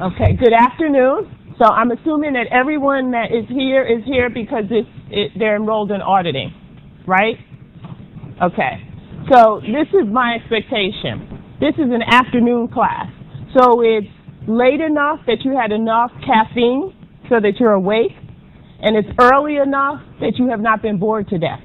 Okay, good afternoon. So I'm assuming that everyone that is here because they're enrolled in auditing, right? Okay, so this is my expectation. This is an afternoon class. So it's late enough that you had enough caffeine so that you're awake, and it's early enough that you have not been bored to death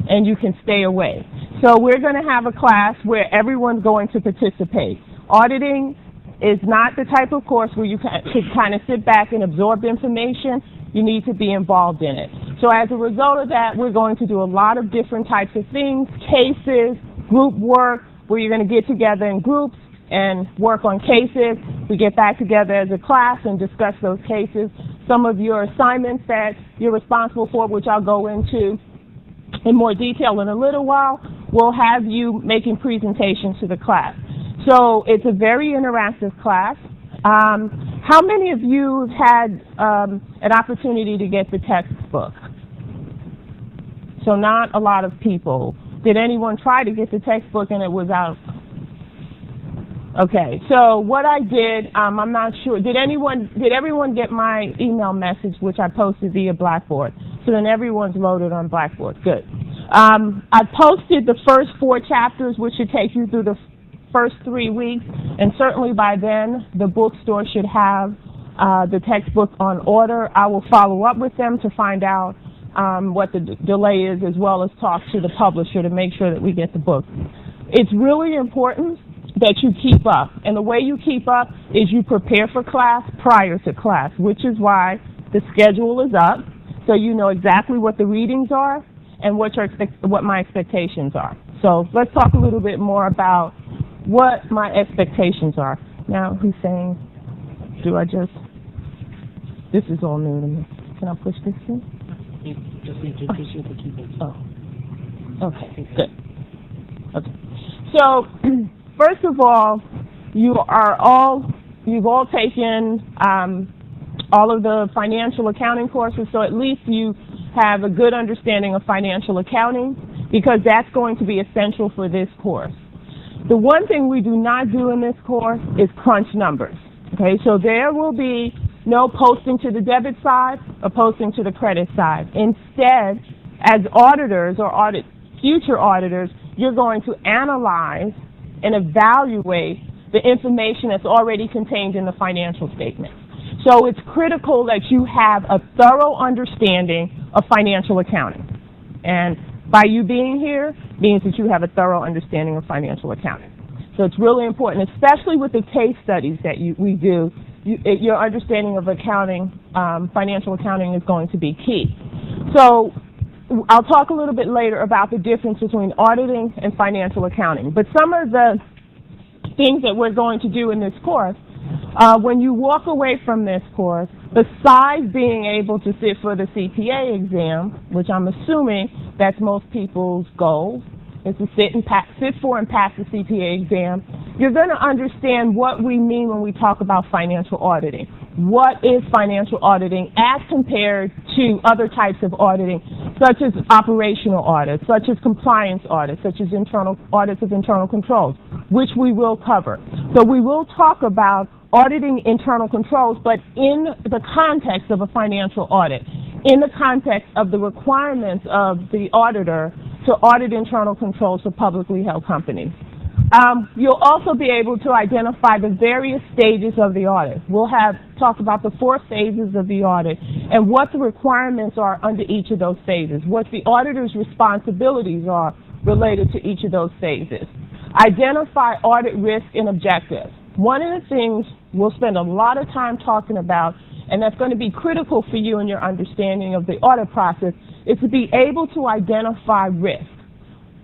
and you can stay awake. So we're going to have a class where everyone's going to participate. Auditing is not the type of course where you can kind of sit back and absorb information. You need to be involved in it. So as a result of that, we're going to do a lot of different types of things, cases, group work, where you're going to get together in groups and work on cases. We get back together as a class and discuss those cases. Some of your assignments that you're responsible for, which I'll go into in more detail in a little while, will have you making presentations to the class. So it's a very interactive class. How many of you had an opportunity to get the textbook? So not a lot of people. Did anyone try to get the textbook and it was out? Okay, so what I did, I'm not sure. Did everyone get my email message, which I posted via Blackboard? So then everyone's loaded on Blackboard. Good. I posted the first 4 chapters, which should take you through the first 3 weeks, and certainly by then the bookstore should have the textbook on order. I will follow up with them to find out what the delay is, as well as talk to the publisher to make sure that we get the book. It's really important that you keep up, and the way you keep up is you prepare for class prior to class, which is why the schedule is up, so you know exactly what the readings are and what my expectations are. So let's talk a little bit more about what my expectations are. Now, who's saying, this is all new to me. Can I push this in? You just need to push the keyboard. Oh, okay, good. Okay. So, first of all, you've all taken all of the financial accounting courses, so at least you have a good understanding of financial accounting, because that's going to be essential for this course. The one thing we do not do in this course is crunch numbers. Okay, so there will be no posting to the debit side or posting to the credit side. Instead, as auditors or future auditors, you're going to analyze and evaluate the information that's already contained in the financial statement. So it's critical that you have a thorough understanding of financial accounting. And by you being here means that you have a thorough understanding of financial accounting. So it's really important, especially with the case studies that we do. Your understanding of accounting, financial accounting, is going to be key. So I'll talk a little bit later about the difference between auditing and financial accounting. But some of the things that we're going to do in this course, when you walk away from this course, besides being able to sit for the CPA exam, which I'm assuming that's most people's goal, is to sit for and pass the CPA exam, you're going to understand what we mean when we talk about financial auditing. What is financial auditing as compared to other types of auditing, such as operational audits, such as compliance audits, such as audits of internal controls, which we will cover. So we will talk about auditing internal controls, but in the context of a financial audit, in the context of the requirements of the auditor to audit internal controls for publicly held companies. You'll also be able to identify the various stages of the audit. We'll talk about the 4 phases of the audit and what the requirements are under each of those phases, what the auditor's responsibilities are related to each of those phases. Identify audit risk and objectives. One of the things we'll spend a lot of time talking about, and that's going to be critical for you in your understanding of the audit process, is to be able to identify risk.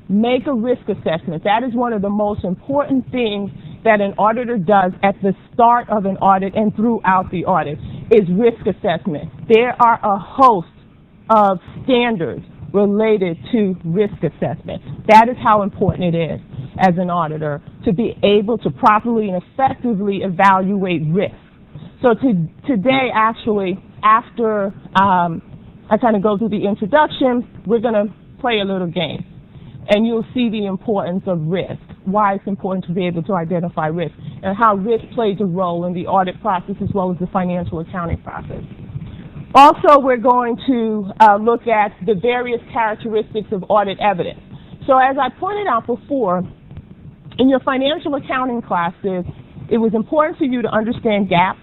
Make a risk assessment. That is one of the most important things that an auditor does at the start of an audit and throughout the audit, is risk assessment. There are a host of standards related to risk assessment. That is how important it is as an auditor to be able to properly and effectively evaluate risk. So today, actually, after I kind of go through the introduction, we're going to play a little game. And you'll see the importance of risk, why it's important to be able to identify risk. and how risk plays a role in the audit process as well as the financial accounting process. Also, we're going to look at the various characteristics of audit evidence. So as I pointed out before, in your financial accounting classes, it was important for you to understand GAAP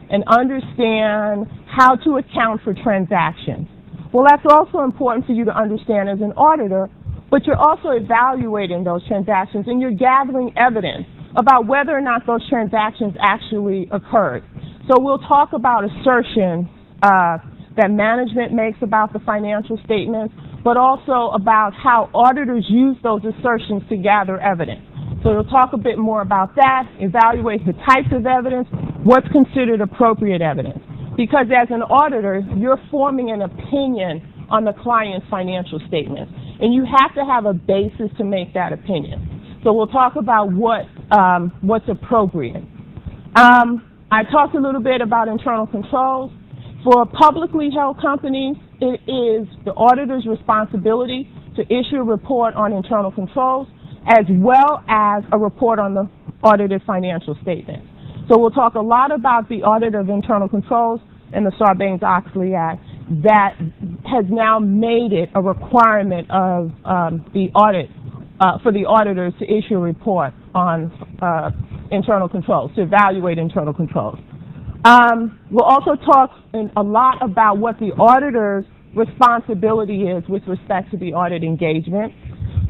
and understand how to account for transactions. Well, that's also important for you to understand as an auditor, but you're also evaluating those transactions and you're gathering evidence about whether or not those transactions actually occurred. So we'll talk about assertions that management makes about the financial statements, but also about how auditors use those assertions to gather evidence. So we'll talk a bit more about that, evaluate the types of evidence, what's considered appropriate evidence. Because as an auditor, you're forming an opinion on the client's financial statements, and you have to have a basis to make that opinion. So we'll talk about what's appropriate. I talked a little bit about internal controls. For publicly held companies, it is the auditor's responsibility to issue a report on internal controls as well as a report on the audited financial statements. So we'll talk a lot about the audit of internal controls and the Sarbanes-Oxley Act that has now made it a requirement of the audit for the auditors to issue a report on internal controls, to evaluate internal controls. We'll also talk a lot about what the auditor's responsibility is with respect to the audit engagement,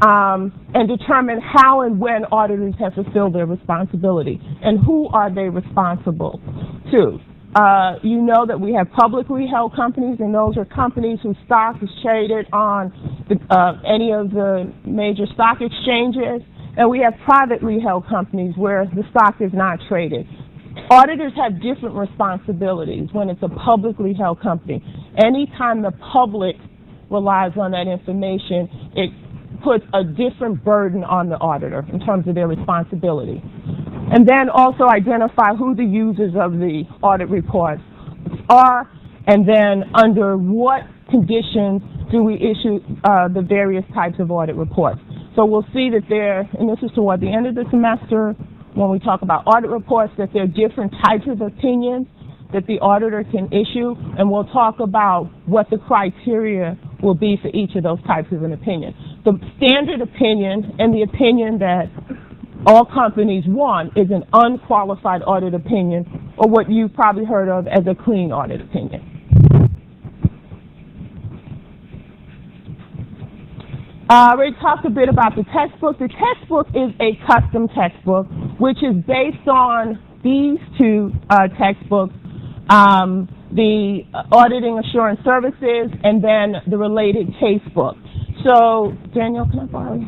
and determine how and when auditors have fulfilled their responsibility and who are they responsible to. You know that we have publicly held companies, and those are companies whose stock is traded on any of the major stock exchanges, and we have privately held companies where the stock is not traded. Auditors have different responsibilities when it's a publicly held company. Anytime the public relies on that information, it puts a different burden on the auditor in terms of their responsibility. And then also identify who the users of the audit reports are, and then under what conditions do we issue the various types of audit reports. So we'll see that there, and this is toward the end of the semester, when we talk about audit reports, that there are different types of opinions that the auditor can issue, and we'll talk about what the criteria will be for each of those types of an opinion. The standard opinion and the opinion that all companies want is an unqualified audit opinion, or what you've probably heard of as a clean audit opinion. I already talked a bit about the textbook. The textbook is a custom textbook, which is based on these two textbooks, the Auditing Assurance Services and then the related case book. So, Daniel, can I borrow you?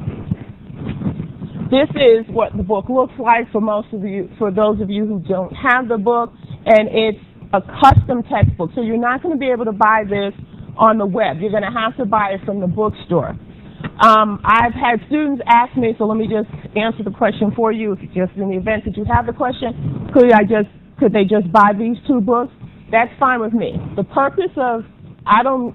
This is what the book looks like for most of you, for those of you who don't have the book, and it's a custom textbook. So you're not going to be able to buy this on the web. You're going to have to buy it from the bookstore. I've had students ask me, so let me just answer the question for you. If just in the event that you have the question, could they just buy these two books? That's fine with me. The purpose of, I don't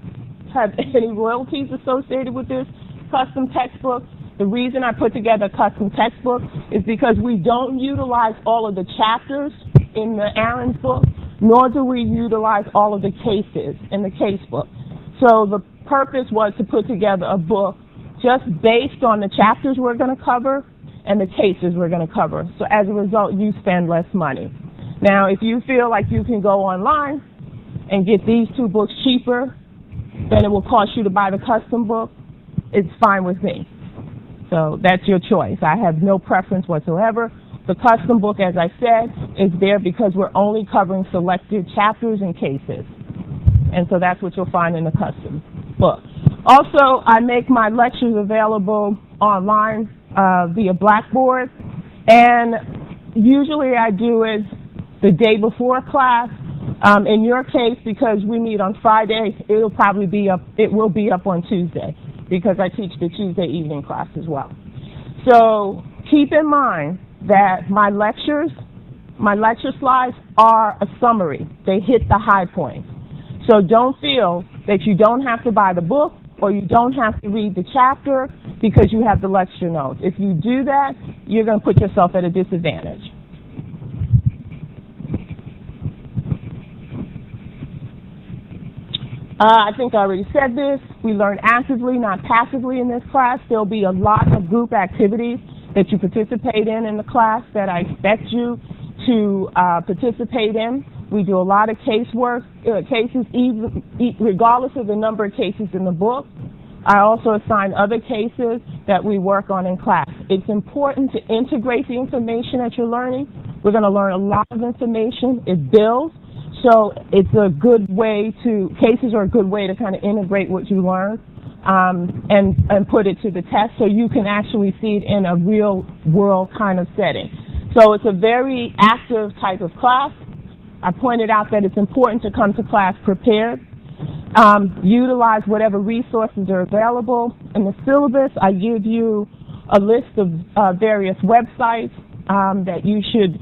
have any royalties associated with this custom textbook. The reason I put together a custom textbook is because we don't utilize all of the chapters in the Aaron's book, nor do we utilize all of the cases in the case book. So the purpose was to put together a book just based on the chapters we're going to cover and the cases we're going to cover. So as a result, you spend less money. Now, if you feel like you can go online and get these two books cheaper than it will cost you to buy the custom book, it's fine with me. So that's your choice. I have no preference whatsoever. The custom book, as I said, is there because we're only covering selected chapters and cases. And so that's what you'll find in the custom book. Also, I make my lectures available online via Blackboard, and usually I do it the day before class. In your case, because we meet on Friday, it will be up on Tuesday, because I teach the Tuesday evening class as well. So keep in mind that my lecture slides are a summary. They hit the high points. So don't feel that you don't have to buy the book or you don't have to read the chapter because you have the lecture notes. If you do that, you're going to put yourself at a disadvantage. I think I already said this. We learn actively, not passively in this class. There'll be a lot of group activities that you participate in the class that I expect you to participate in. We do a lot of casework, cases, regardless of the number of cases in the book. I also assign other cases that we work on in class. It's important to integrate the information that you're learning. We're going to learn a lot of information. It builds, so it's a good way cases are a good way to kind of integrate what you learn and put it to the test so you can actually see it in a real world kind of setting. So it's a very active type of class. I pointed out that it's important to come to class prepared. Utilize whatever resources are available. In the syllabus, I give you a list of various websites that you should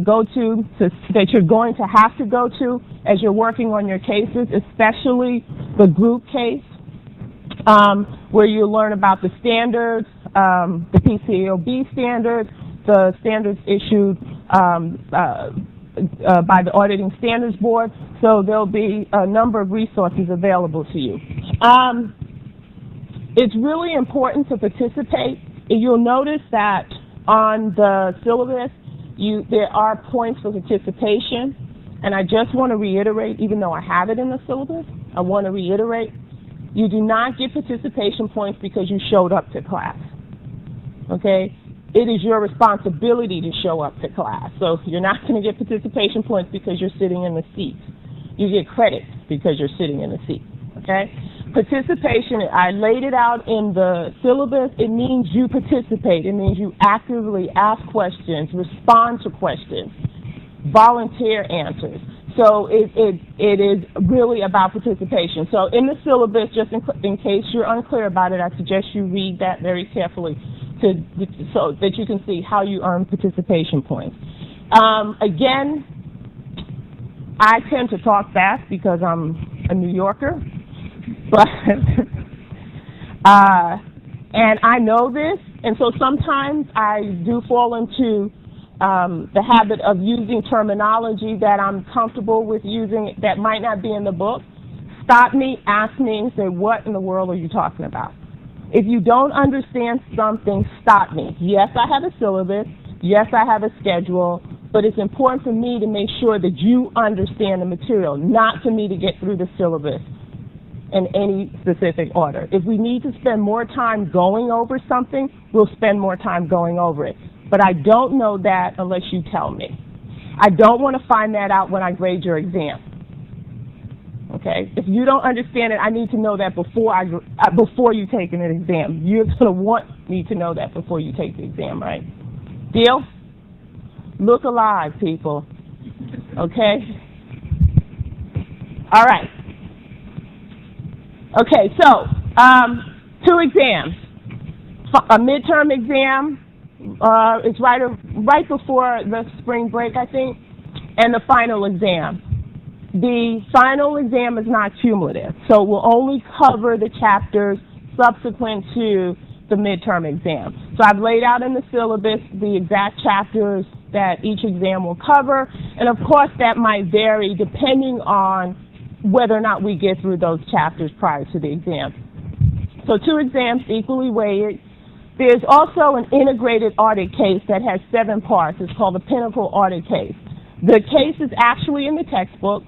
go to, that you're going to have to go to as you're working on your cases, especially the group case, where you learn about the standards, the PCAOB standards, the standards issued by the Auditing Standards Board, so there'll be a number of resources available to you. It's really important to participate. You'll notice that on the syllabus, there are points for participation, and I just want to reiterate, even though I have it in the syllabus, I want to reiterate, you do not get participation points because you showed up to class, okay? It is your responsibility to show up to class. So you're not going to get participation points because you're sitting in the seat. You get credit because you're sitting in the seat, okay? Participation, I laid it out in the syllabus. It means you participate. It means you actively ask questions, respond to questions, volunteer answers. So it is really about participation. So in the syllabus, just in case you're unclear about it, I suggest you read that very carefully so that you can see how you earn participation points. Again, I tend to talk fast because I'm a New Yorker, but and I know this, and so sometimes I do fall into the habit of using terminology that I'm comfortable with using that might not be in the book. Stop me, ask me, and say, what in the world are you talking about? If you don't understand something, stop me. Yes, I have a syllabus. Yes, I have a schedule. But it's important for me to make sure that you understand the material, not for me to get through the syllabus in any specific order. If we need to spend more time going over something, we'll spend more time going over it. But I don't know that unless you tell me. I don't want to find that out when I grade your exam. Okay? If you don't understand it, I need to know that before you take an exam. You're going to want me to know that before you take the exam, right? Deal? Look alive, people. Okay? All right. Okay, so 2 exams. A midterm exam. It's right before the spring break, I think, and the final exam. The final exam is not cumulative, so it will only cover the chapters subsequent to the midterm exam. So I've laid out in the syllabus the exact chapters that each exam will cover, and of course that might vary depending on whether or not we get through those chapters prior to the exam. So 2 exams equally weighted. There's also an integrated audit case that has 7 parts. It's called the Pinnacle Audit Case. The case is actually in the textbook.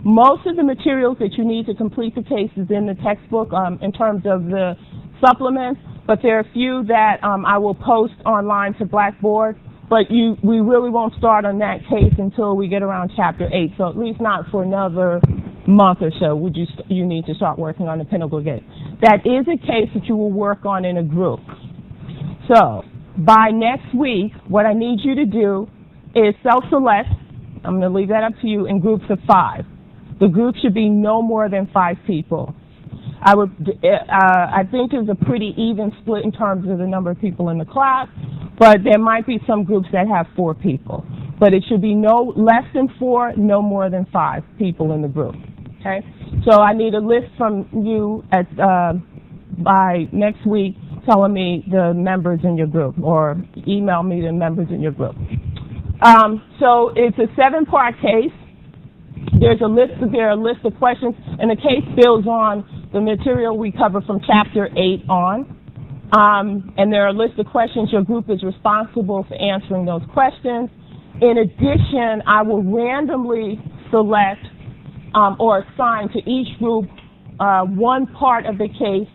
Most of the materials that you need to complete the case is in the textbook in terms of the supplements, but there are a few that I will post online to Blackboard, but we really won't start on that case until we get around Chapter 8, so at least not for another month or so would you need to start working on the Pinnacle case. That is a case that you will work on in a group. So by next week, what I need you to do is self-select. I'm going to leave that up to you in groups of 5. The group should be no more than 5 people. I think there's a pretty even split in terms of the number of people in the class, but there might be some groups that have 4 people. But it should be no less than 4, no more than 5 people in the group. Okay? So I need a list from you by next week telling me the members in your group, or email me the members in your group. So it's a 7-part case. There are a list of questions, and the case builds on the material we cover from Chapter 8 on. And there are a list of questions. Your group is responsible for answering those questions. In addition, I will randomly select or assign to each group one part of the case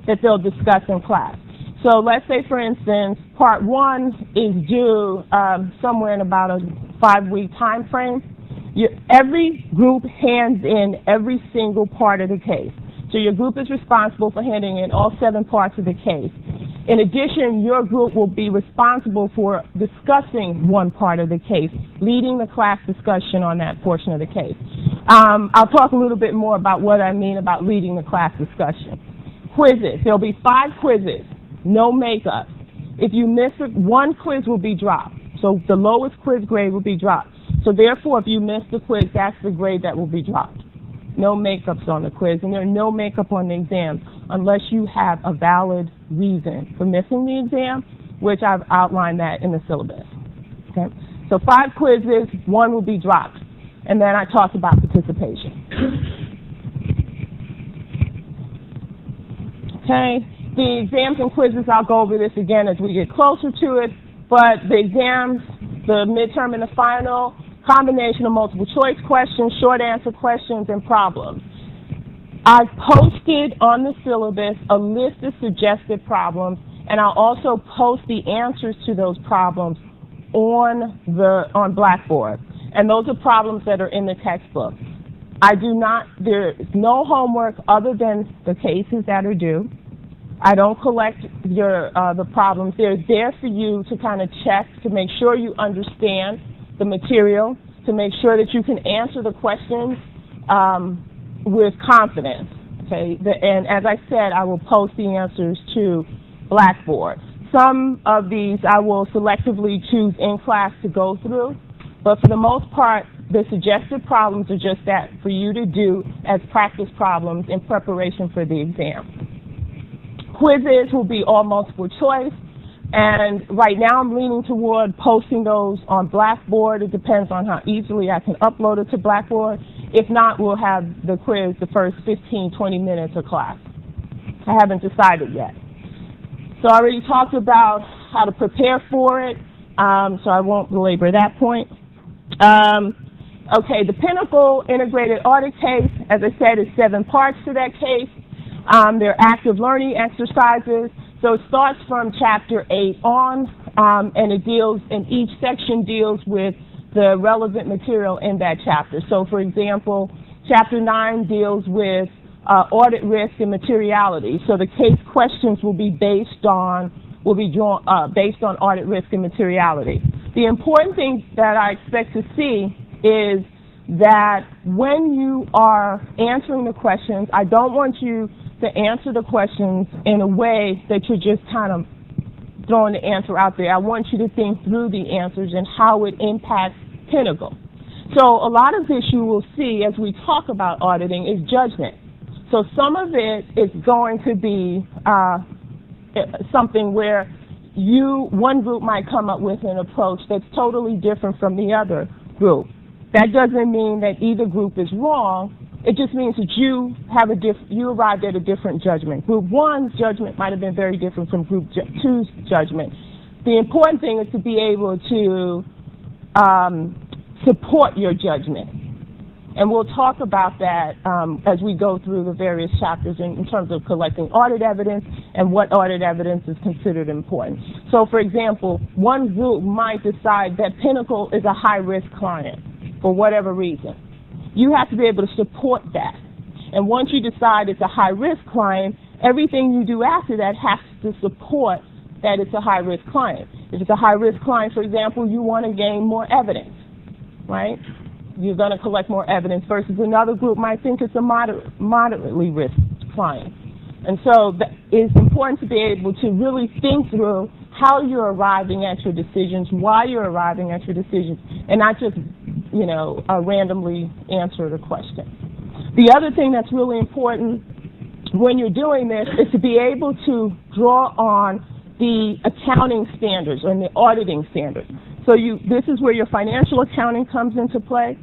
that they'll discuss in class. So let's say, for instance, part 1 is due somewhere in about a 5-week time frame. Every group hands in every single part of the case. So your group is responsible for handing in all 7 parts of the case. In addition, your group will be responsible for discussing one part of the case, leading the class discussion on that portion of the case. I'll talk a little bit more about what I mean about leading the class discussion. Quizzes. There'll be 5 quizzes, no makeup. If you miss it, 1 quiz will be dropped. So the lowest quiz grade will be dropped. So therefore, if you miss the quiz, that's the grade that will be dropped. No makeups on the quiz, and there are no makeup on the exam unless you have a valid reason for missing the exam, which I've outlined that in the syllabus. Okay? So 5 quizzes, 1 will be dropped. And then I talked about participation. Okay? The exams and quizzes, I'll go over this again as we get closer to it, but the exams, the midterm and the final, combination of multiple choice questions, short answer questions, and problems. I've posted on the syllabus a list of suggested problems, and I'll also post the answers to those problems on Blackboard. And those are problems that are in the textbook. There is no homework other than the cases that are due. I don't collect the problems. They're there for you to kind of check, to make sure you understand the material, to make sure that you can answer the questions with confidence. Okay? And as I said, I will post the answers to Blackboard. Some of these I will selectively choose in class to go through, but for the most part, the suggested problems are just that for you to do as practice problems in preparation for the exam. Quizzes will be all multiple choice, and right now I'm leaning toward posting those on Blackboard. It depends on how easily I can upload it to Blackboard. If not, we'll have the quiz the first 15, 20 minutes of class. I haven't decided yet. So I already talked about how to prepare for it, so I won't belabor that point. Okay, the Pinnacle Integrated Audit case, as I said, is 7 parts to that case. They're active learning exercises. So it starts from Chapter 8 on, and each section deals with the relevant material in that chapter. So for example, Chapter 9 deals with audit risk and materiality. So the case questions will be based on audit risk and materiality. The important thing that I expect to see is that when you are answering the questions, I don't want you to answer the questions in a way that you're just kind of throwing the answer out there. I want you to think through the answers and how it impacts Pinnacle. So a lot of this you will see as we talk about auditing is judgment. So some of it is going to be something where one group might come up with an approach that's totally different from the other group. That doesn't mean that either group is wrong. It just means that you arrived at a different judgment. Group 1's judgment might have been very different from Group 2's judgment. The important thing is to be able to support your judgment. And we'll talk about that as we go through the various chapters in terms of collecting audit evidence and what audit evidence is considered important. So, for example, one group might decide that Pinnacle is a high-risk client for whatever reason. You have to be able to support that. And once you decide it's a high-risk client, everything you do after that has to support that it's a high-risk client. If it's a high-risk client, for example, you want to gain more evidence, right? You're going to collect more evidence versus another group might think it's a moderately risk client. And so it's important to be able to really think through how you're arriving at your decisions, why you're arriving at your decisions, and not just, randomly answer the question. The other thing that's really important when you're doing this is to be able to draw on the accounting standards and the auditing standards. So this is where your financial accounting comes into play.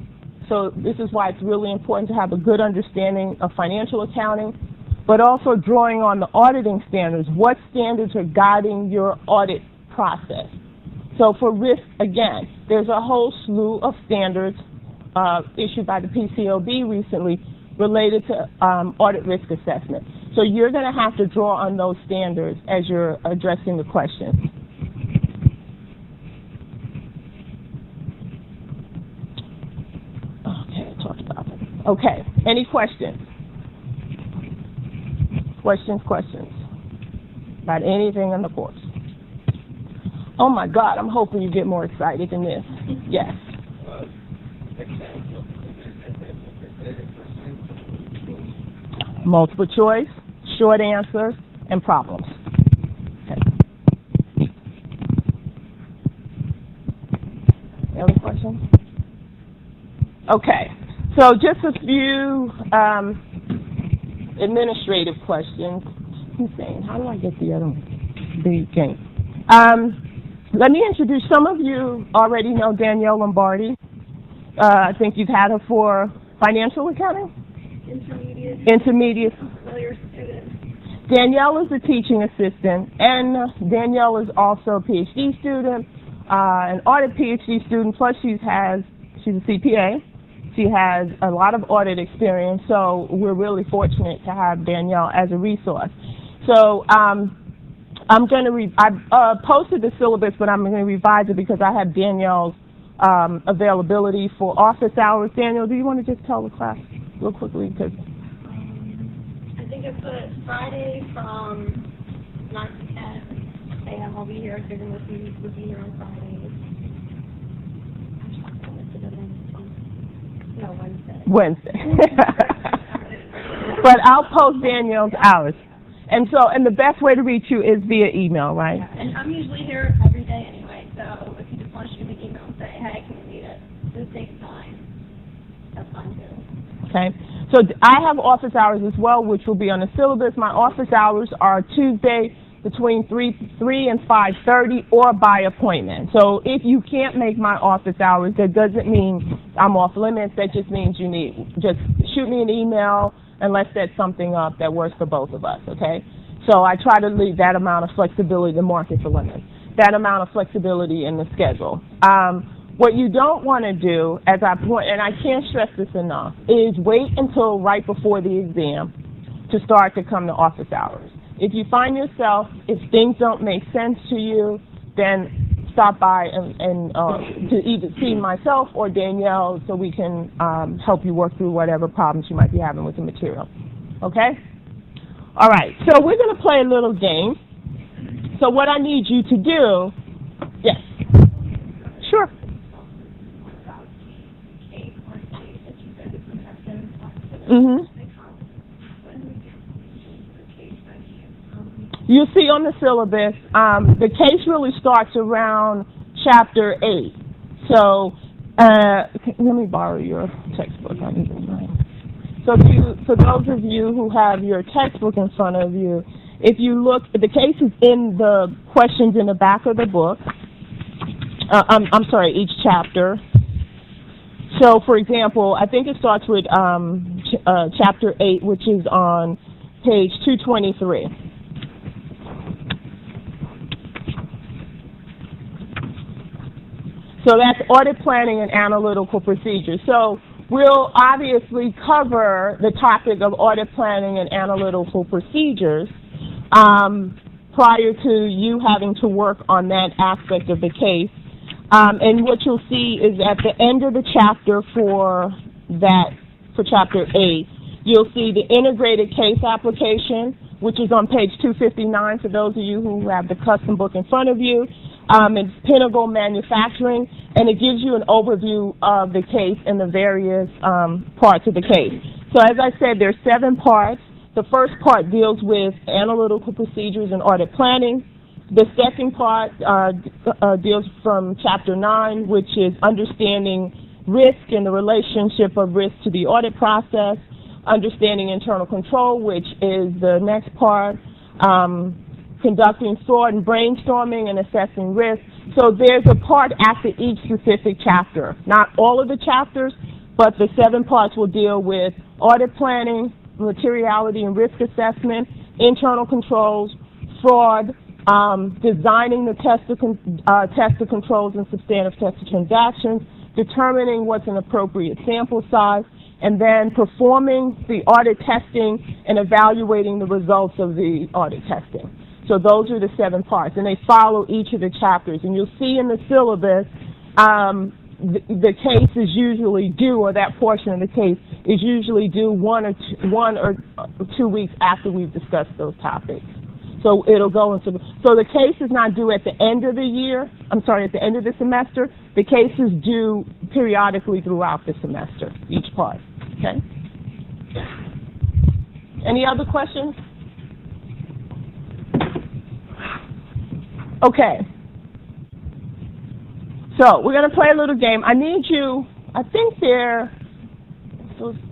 So this is why it's really important to have a good understanding of financial accounting, but also drawing on the auditing standards. What standards are guiding your audit process? So for risk, again, there's a whole slew of standards issued by the PCAOB recently related to audit risk assessment. So you're going to have to draw on those standards as you're addressing the questions. Okay, I talked about it. Okay, any questions? Questions about anything in the course? Oh my God, I'm hoping you get more excited than this. Yes. Multiple choice, short answers, and problems. Okay. Any other questions? Okay, so just a few administrative questions. Hussein, how do I get the other one? The game. Let me introduce, some of you already know Danielle Lombardi. I think you've had her for financial accounting? Intermediate. Familiar student. Danielle is a teaching assistant, and Danielle is also a PhD student, an audit PhD student, plus she's a CPA. She has a lot of audit experience, so we're really fortunate to have Danielle as a resource. So I'm going to, I posted the syllabus, but I'm going to revise it because I have Danielle's availability for office hours. Daniel, do you want to just tell the class real quickly? Cause I think it's Friday from 9 to 10 a.m. I'll be here. Susan will be here on Fridays. No, Wednesday. But I'll post Danielle's hours. And the best way to reach you is via email, right? Yeah, and I'm usually here every day anyway, so if you just want to shoot me an email and say, hey, can we meet at this date and time, that's fine too. Okay. So I have office hours as well, which will be on the syllabus. My office hours are Tuesday between 3 and 5:30 or by appointment. So if you can't make my office hours, that doesn't mean I'm off limits. That just means just shoot me an email and let's set something up that works for both of us, okay? So I try to leave that amount of flexibility, the market for limits, that amount of flexibility in the schedule. What you don't want to do, as I point, and I can't stress this enough, is wait until right before the exam to start to come to office hours. If you find yourself, if things don't make sense to you, then stop by and to either see myself or Danielle so we can help you work through whatever problems you might be having with the material. Okay? All right, so we're going to play a little game. So what I need you to do, yes, sure. You see on the syllabus, the case really starts around Chapter 8. So let me borrow your textbook. I need mine. So for those of you who have your textbook in front of you, if you look, the case is in the questions in the back of the book. I'm sorry, each chapter. So, for example, I think it starts with Chapter 8, which is on page 223. So that's audit planning and analytical procedures. So we'll obviously cover the topic of audit planning and analytical procedures prior to you having to work on that aspect of the case. And what you'll see is at the end of the chapter for Chapter 8, you'll see the integrated case application, which is on page 259 for those of you who have the custom book in front of you. It's Pinnacle Manufacturing, and it gives you an overview of the case and the various parts of the case. So as I said, there's 7 parts. The first part deals with analytical procedures and audit planning. The second part deals from Chapter 9, which is understanding risk and the relationship of risk to the audit process, understanding internal control, which is the next part, conducting thought and brainstorming and assessing risk. So there's a part after each specific chapter. Not all of the chapters, but the 7 parts will deal with audit planning, materiality and risk assessment, internal controls, fraud, designing the test of controls and substantive test of transactions, determining what's an appropriate sample size, and then performing the audit testing and evaluating the results of the audit testing. So those are the 7 parts, and they follow each of the chapters. And you'll see in the syllabus, the case is usually due, or that portion of the case is usually due 1 or 2 weeks after we've discussed those topics. So it'll go into so the case is not due at the end of the year. I'm sorry, at the end of the semester. The case is due periodically throughout the semester, each part. Okay. Any other questions? Okay. So we're going to play a little game. I need you. I think they're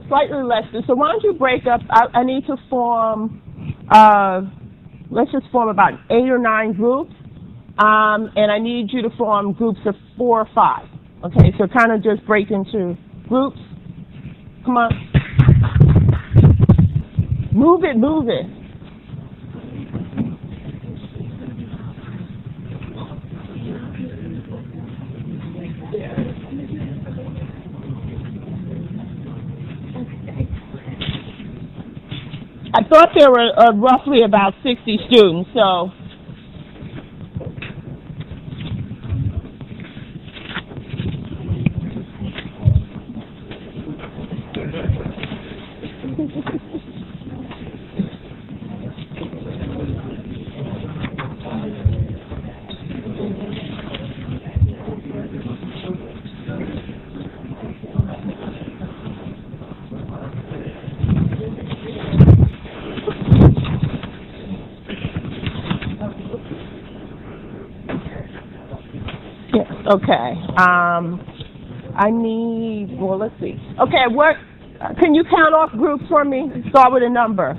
slightly less. So why don't you break up? I need to form. Let's just form about 8 or 9 groups, and I need you to form groups of 4 or 5. Okay, so kind of just break into groups. Come on. Move it, move it. I thought there were roughly about 60 students, so. Okay. I need, well, let's see. Okay, what, can you count off groups for me? Start with a number.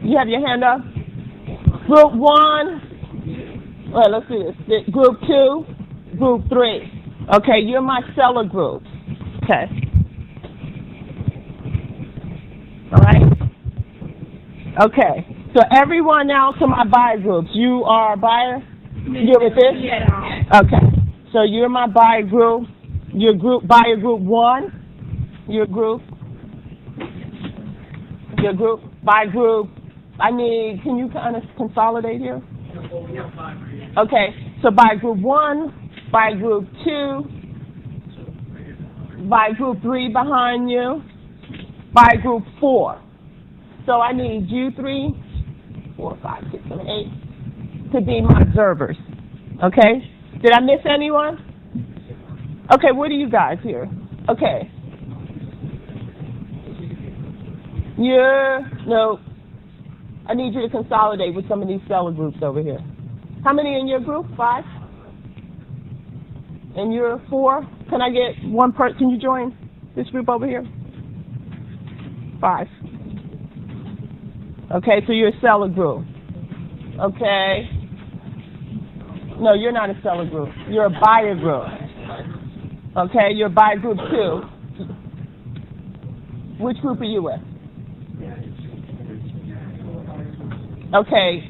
You have your hand up? Group 1. Well, let's see this. Group 2. Group 3. Okay, you're my seller group. Okay. All right. Okay. So everyone else in my buyer groups, you are a buyer? You're with this? Yeah. Okay. So you're my buyer group. Your group, buyer group 1. Your group, buyer group. I need, can you kind of consolidate here? Okay, so buyer group 1, buyer group 2, buyer group 3 behind you, buyer group 4. So I need you 3, 4, 5, 6, 7, 8 to be my observers. Okay? Did I miss anyone? Okay, what are you guys here? Okay. No. I need you to consolidate with some of these seller groups over here. How many in your group? 5? And you're 4? Can I get one person? Can you join this group over here? 5. Okay, so you're a seller group. Okay. No, you're not a seller group. You're a buyer group. Okay, you're buyer group 2. Which group are you with? Okay.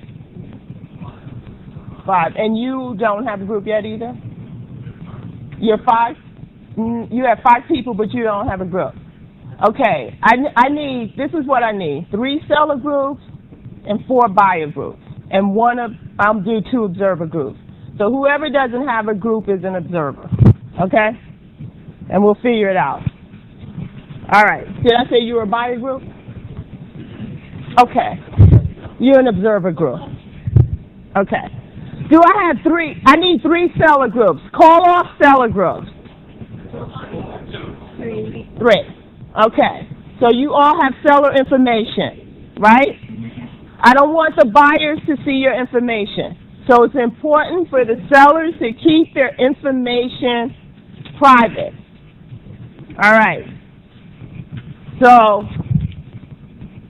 5. And you don't have a group yet either? You're 5? You have 5 people, but you don't have a group. Okay, I need, this is what I need. 3 seller groups and 4 buyer groups. And I'll do 2 observer groups. So whoever doesn't have a group is an observer. Okay? And we'll figure it out. All right. Did I say you were a buyer group? Okay. You're an observer group. Okay. Do I have 3? I need 3 seller groups. Call off seller groups. 3. Okay. So you all have seller information, right? I don't want the buyers to see your information. So it's important for the sellers to keep their information private. All right. So,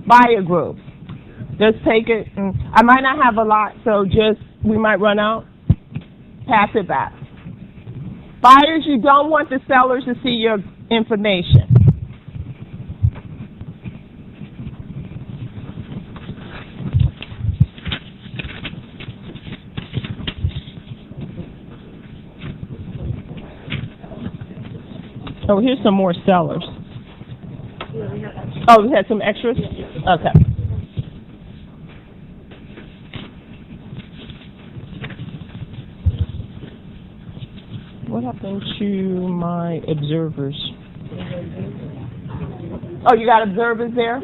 buyer groups. Just take it. I might not have a lot, so we might run out. Pass it back. Buyers, you don't want the sellers to see your information. Oh, here's some more sellers. Yeah, we have that. Oh, we had some extras? Okay. What happened to my observers? Oh, you got observers there?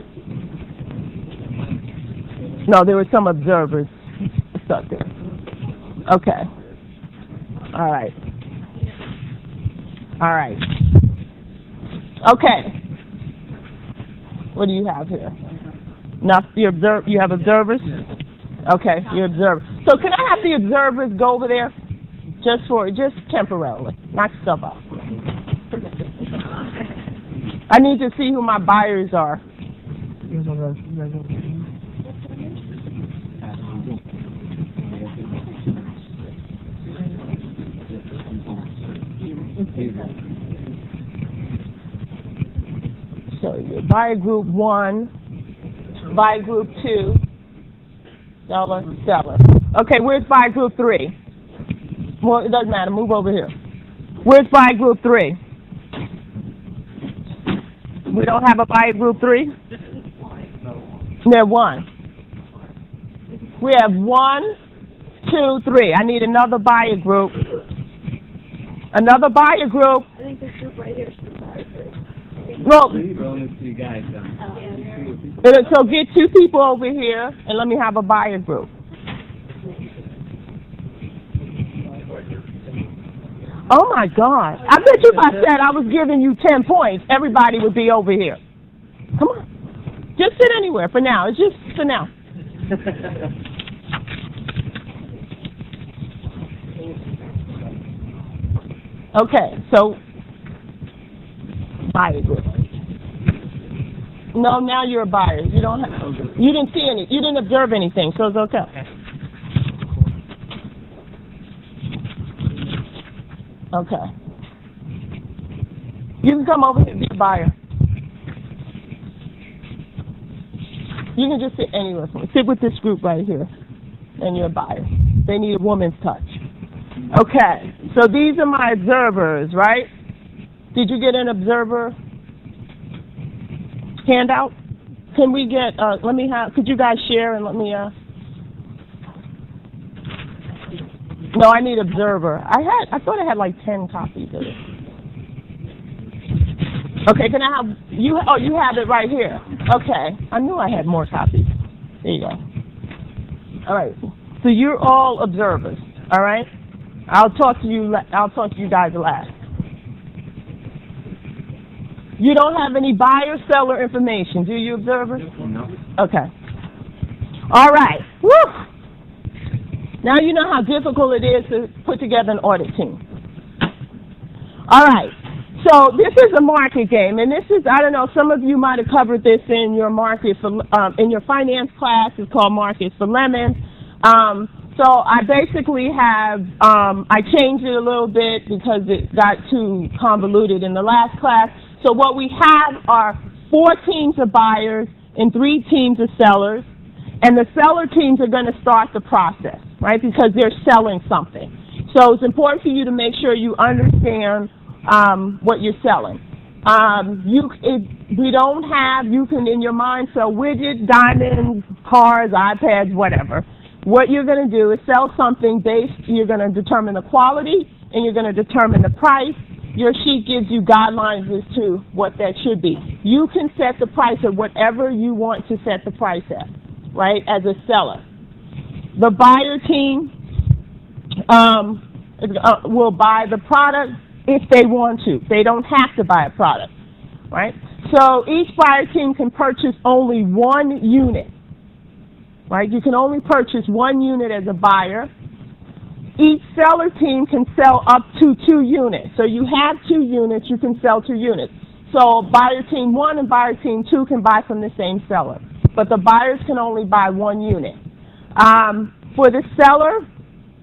No, there were some observers stuck there. Okay. All right. All right. Okay. What do you have here? Now, you have observers? Okay, you observe. So can I have the observers go over there? Just temporarily. Knock stuff out. I need to see who my buyers are. So your buyer group 1, buyer group 2, seller. Okay, where's buyer group 3? Well, it doesn't matter. Move over here. Where's buyer group 3? We don't have a buyer group 3? There 1. We have 1, 2, 3. I need another buyer group. Another buyer group. I think this group right here is the buyer group. Well, two guys. so get 2 people over here and let me have a buyer group. Oh my God. I bet you if I said I was giving you 10 points, everybody would be over here. Come on. Just sit anywhere for now. It's just for now. Okay, so buyer group. No, now you're a buyer. You don't have, you didn't see any, you didn't observe anything, so it's okay. Okay. You can come over here and be a buyer. You can just sit anywhere. Sit with this group right here, and you're a buyer. They need a woman's touch. Okay, so these are my observers, right? Did you get an observer handout? Can we get, could you guys share and let me, no, I need observer. I thought I had like 10 copies of it. Okay, can I have, you have it right here. Okay, I knew I had more copies. There you go. All right, so you're all observers, all right? I'll talk to you guys last. You don't have any buyer seller information, do you, observers? No. Okay. All right. Woo! Now you know how difficult it is to put together an audit team. All right. So this is a market game, and this is, I don't know, some of you might have covered this in your market for, in your finance class. It's called Markets for Lemons. So I basically have, I changed it a little bit because it got too convoluted in the last class. So what we have are 4 teams of buyers and 3 teams of sellers. And the seller teams are going to start the process, right, because they're selling something. So it's important for you to make sure you understand what you're selling. You can in your mind sell widgets, diamonds, cars, iPads, whatever. What you're going to do is sell something you're going to determine the quality and you're going to determine the price. Your sheet gives you guidelines as to what that should be. You can set the price at whatever you want to set the price at, right, as a seller. The buyer team will buy the product if they want to. They don't have to buy a product, right? So each buyer team can purchase only 1 unit, right? You can only purchase 1 unit as a buyer. Each seller team can sell up to 2 units. So you have 2 units, you can sell 2 units. So buyer team 1 and buyer team 2 can buy from the same seller. But the buyers can only buy 1 unit. For the seller,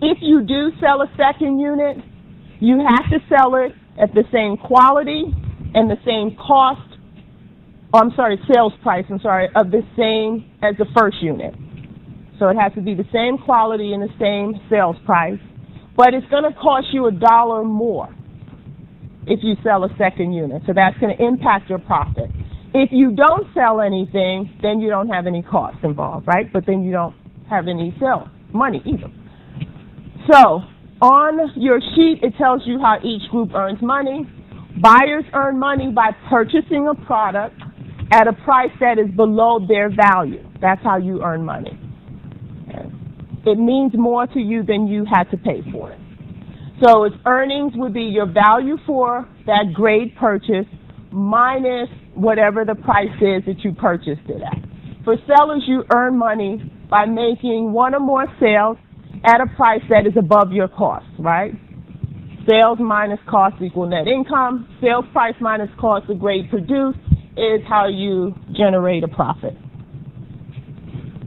if you do sell a second unit, you have to sell it at the same quality and the same cost, sales price, of the same as the first unit. So it has to be the same quality and the same sales price, but it's going to cost you $1 more. if you sell a second unit. So that's going to impact your profit. If you don't sell anything, then you don't have any costs involved, right? But then you don't have any sales money either. So on your sheet, it tells you how each group earns money. Buyers earn money by purchasing a product at a price that is below their value. That's how you earn money. Okay. It means more to you than you had to pay for it. So its earnings would be your value for that grade purchase minus whatever the price is that you purchased it at. For sellers, you earn money by making one or more sales at a price that is above your cost, right? Sales minus cost equal net income. Sales price minus cost of grade produced is how you generate a profit.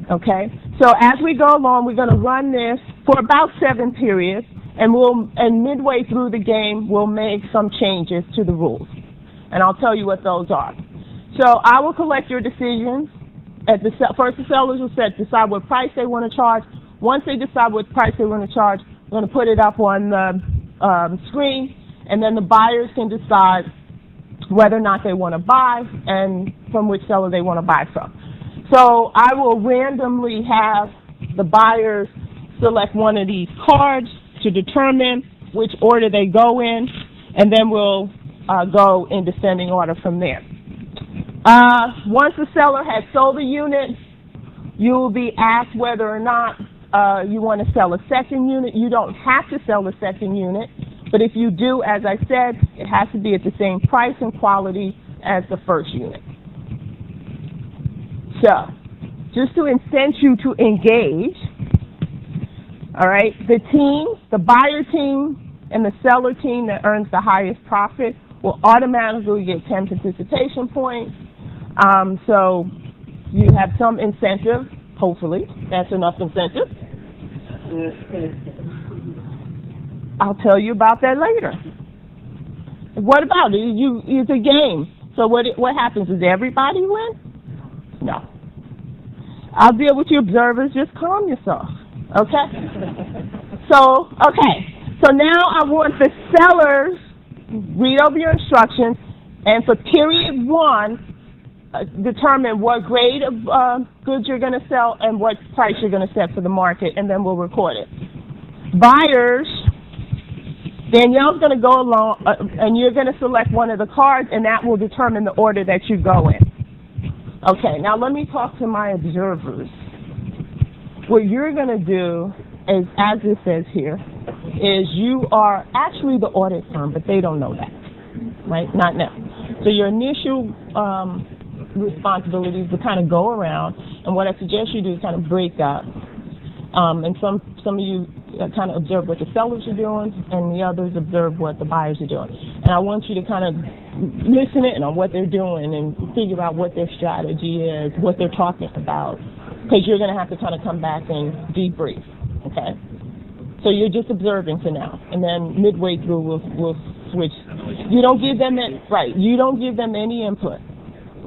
Okay? So as we go along, we're going to run this for about 7 periods, and midway through the game, we'll make some changes to the rules. And I'll tell you what those are. So I will collect your decisions. First, the sellers will decide what price they want to charge. Once they decide what price they want to charge, we're going to put it up on the screen, and then the buyers can decide whether or not they want to buy and from which seller they want to buy from. So I will randomly have the buyers select one of these cards to determine which order they go in, and then we'll go in descending order from there. Once the seller has sold a unit, you will be asked whether or not you want to sell a second unit. You don't have to sell a second unit, but if you do, as I said, it has to be at the same price and quality as the first unit. So, just to incent you to engage, all right, the buyer team and the seller team that earns the highest profit will automatically get 10 participation points. So you have some incentive, hopefully. That's enough incentive. I'll tell you about that later. What about it? It's a game. So what happens? Does everybody win? No. I'll deal with you observers. Just calm yourself. Okay? So now I want the sellers read over your instructions, and for period 1, determine what grade of goods you're going to sell and what price you're going to set for the market, and then we'll record it. Buyers, Danielle's going to go along, and you're going to select one of the cards, and that will determine the order that you go in. Okay, now let me talk to my observers. What you're going to do is, as it says here, is you are actually the audit firm, but they don't know that, right? Not now. So your initial responsibility is to kind of go around, and what I suggest you do is kind of break up. And some of you kind of observe what the sellers are doing, and the others observe what the buyers are doing. And I want you to kind of listen in on what they're doing and figure out what their strategy is, what they're talking about, because you're going to have to kind of come back and debrief, okay? So you're just observing for now, and then midway through we'll switch. You don't give them you don't give them any input,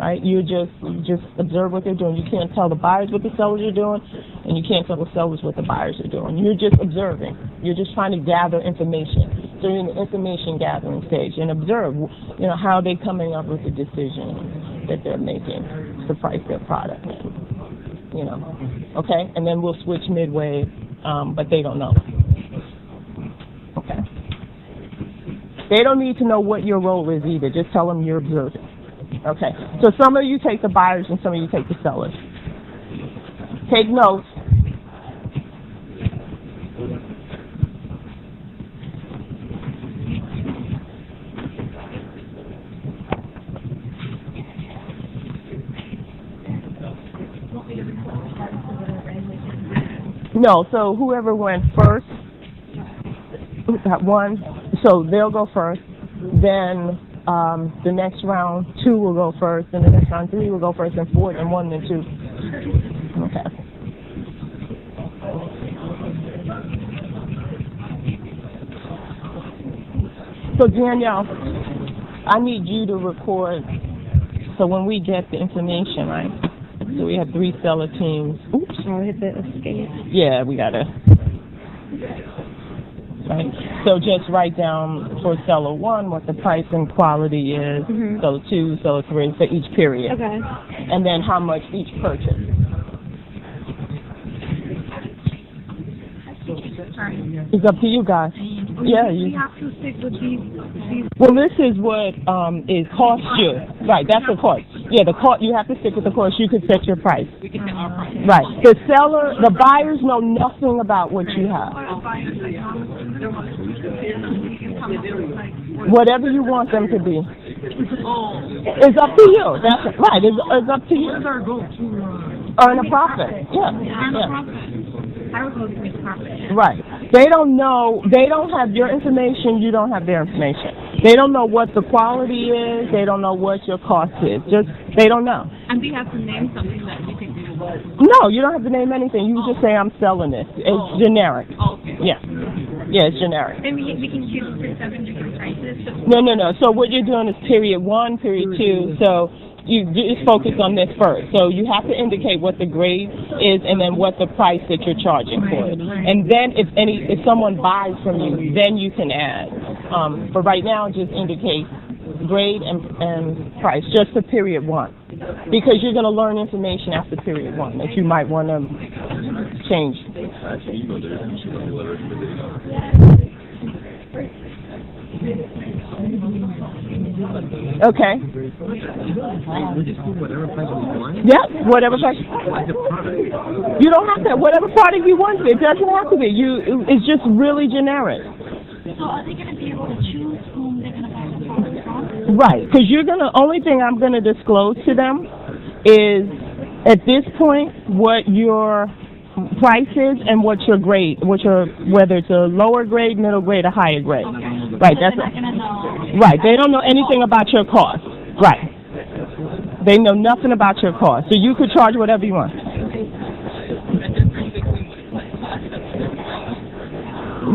right? You just observe what they're doing. You can't tell the buyers what the sellers are doing, and you can't tell the sellers what the buyers are doing. You're just observing. You're just trying to gather information. So you're in the information gathering stage, and observe, how they're coming up with the decision that they're making to price their product. Okay, and then we'll switch midway, but they don't know. Okay. They don't need to know what your role is either. Just tell them you're observing. Okay. So some of you take the buyers and some of you take the sellers. Take notes. No, so whoever went first, got one, so they'll go first, then the next round 2 will go first, and the next round 3 will go first, and 4, and 1, and 2. Okay. So Danielle, I need you to record, so when we get the information, right? So we have 3 seller teams. Oops. Oh, hit the escape. Yeah, we gotta. right? So just write down for seller 1 what the price and quality is, seller 2, seller 3 for each period. Okay. And then how much each purchase. It's up to you guys. Yeah, We have to stick with these. Well, this is what it costs you. Right, that's the cost. Yeah, the cost. You have to stick with the cost. You could set your price. We can set our price. Right. The seller, the buyers know nothing about what you have. Whatever you want them to be. It's up to you. That's right. It's up to you. What is our goal to Earn a profit. Yeah. I would go to make profit. Right. They don't know, they don't have your information, you don't have their information. They don't know what the quality is, they don't know what your cost is. Just, they don't know. And we have to name something that we think we will. No, you don't have to name anything. You just say, I'm selling this. It's generic. Okay. Yeah. Yeah, it's generic. And we can choose for 7 different prices. No. So what you're doing is period 1, period 2. So you just focus on this first. So you have to indicate what the grade is and then what the price that you're charging for it. And then if someone buys from you, then you can add. But right now, just indicate grade and price, just for period 1. Because you're going to learn information after period 1 that you might want to change. Okay. We just do whatever price we want. Yeah, whatever price. Like the product. You don't have to. Whatever product you want, it doesn't have to be. It's just really generic. So are they going to be able to choose whom they're going to buy the product from? Right, because only thing I'm going to disclose to them is, at this point, what your price is and what your grade, whether it's a lower grade, middle grade, or higher grade. Okay. Right, They're that's not going to know. right. They don't know anything about your cost. Right. They know nothing about your cost. So you could charge whatever you want.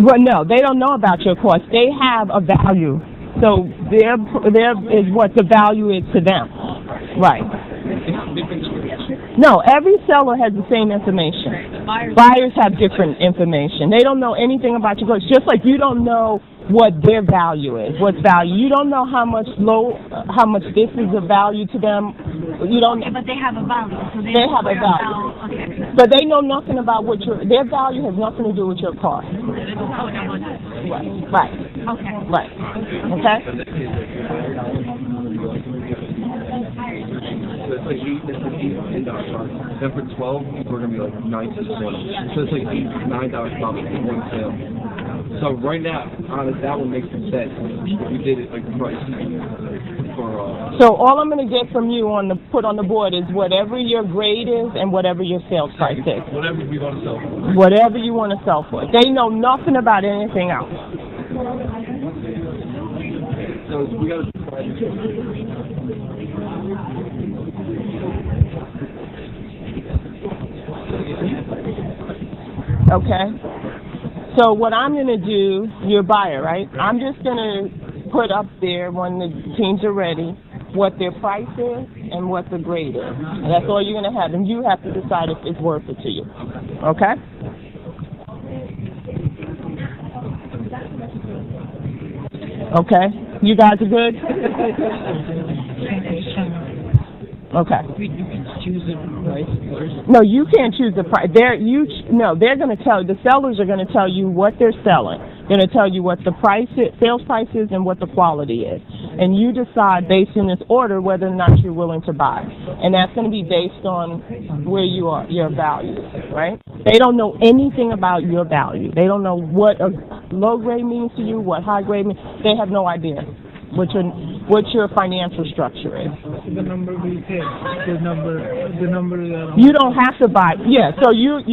Well, no, they don't know about your cost. They have a value. So there is what the value is to them. Right. No, every seller has the same information. Buyers have different information. They don't know anything about your cost. Just like you don't know what their value is. What's value? You don't know how much this is of value to them. You don't. Okay, but they have a value. So They have a value. Okay. But they know nothing about their value has nothing to do with your cost. Right. Okay. Right. Okay? So it's like $8 $10. Then for 12, we're gonna be like 9 to 20. So it's like $8 $9 profit for one sale. So right now, honest, that one makes some sense. We did it like price for. So all I'm going to get from you put on the board is whatever your grade is and whatever your sales price is. Whatever we want to sell. Whatever you want to sell for. They know nothing about anything else. So we gotta try Okay? So what I'm going to do, you're a buyer, right? I'm just going to put up there when the teams are ready what their price is and what the grade is. And that's all you're going to have. And you have to decide if it's worth it to you. Okay? Okay. You guys are good? Okay. we can choose the price first? No, you can't choose the price. They're going to tell you, the sellers are going to tell you what they're selling. They're going to tell you what the sales price is and what the quality is. And you decide based on this order whether or not you're willing to buy. And that's going to be based on where you are, your value, right? They don't know anything about your value. They don't know what a low grade means to you, what high grade means. They have no idea what your financial structure is. The number we pay, the number that. You don't have to buy. Yeah, so you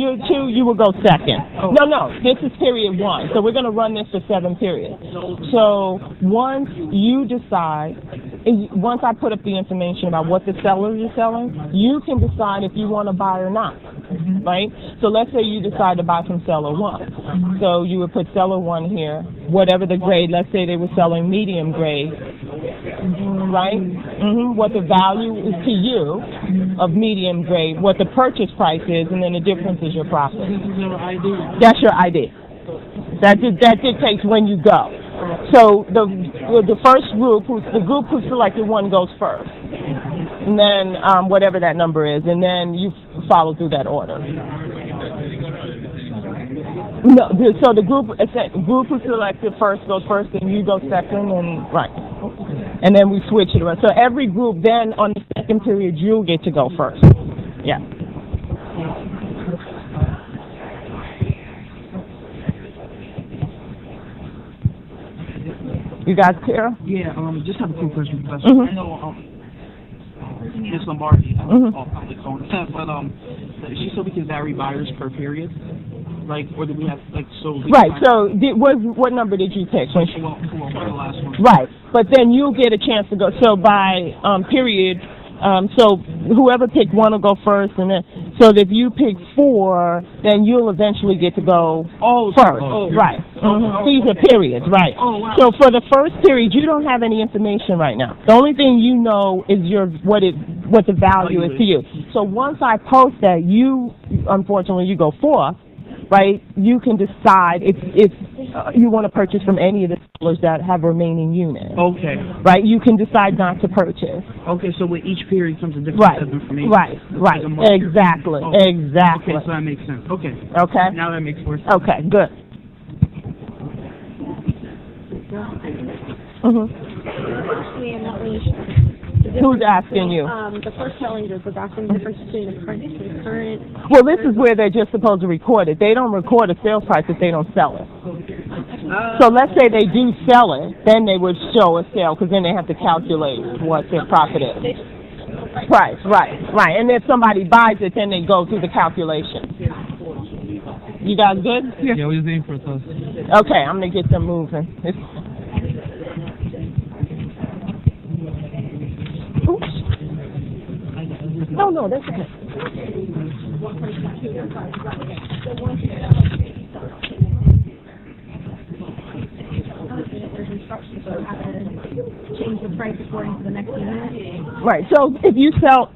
will go second. Oh. No, this is period 1. So we're going to run this for 7 periods. So once you decide, once I put up the information about what the sellers are selling, you can decide if you want to buy or not, right? So let's say you decide to buy from seller 1. So you would put seller 1 here, whatever the grade, let's say they were selling medium grade, right? What the value is to you of medium grade, what the purchase price is, and then the difference is your profit. This is our ID. That's your ID. That dictates when you go. So the first group, the group who selected one goes first, and then whatever that number is, and then you follow through that order. No, so the group who selected first goes first, and you go second, and right, and then we switch it around. So every group then on the second period you'll get to go first. Yeah. You guys clear? Yeah, just have a quick question, Professor. I know, Ms. Lombardi, I don't know public on that, but she said we can vary buyers per period, like, or do we have, like, so... Right, so what number did you pick? For the last one. Right, but then you'll get a chance to go, so by period, so whoever picked one will go first, and then, so that if you pick 4, then you'll eventually get to go first. Right. These are periods, right. Oh, wow. So for the first period, you don't have any information right now. The only thing you know is what the value is to you. So once I post that, unfortunately, you go fourth. Right, you can decide if you want to purchase from any of the sellers that have remaining units. Okay. Right, you can decide not to purchase. Okay, so with each period comes a different set of information. Right, exactly, exactly. Okay, so that makes sense. Okay. Okay. Now that makes more sense. Okay, good. Actually, I'm not really sure. Who's asking you? The first selling group was asking the difference between the current. Well, this is where they're just supposed to record it. They don't record a sales price if they don't sell it. So let's say they do sell it, then they would show a sale, because then they have to calculate what their profit is. Price, right. And if somebody buys it, then they go through the calculation. You guys good? Yeah, we're just waiting for us. Okay, I'm gonna get them moving. Oops. No, that's okay. Change the price according to the next unit. Right. So if you sell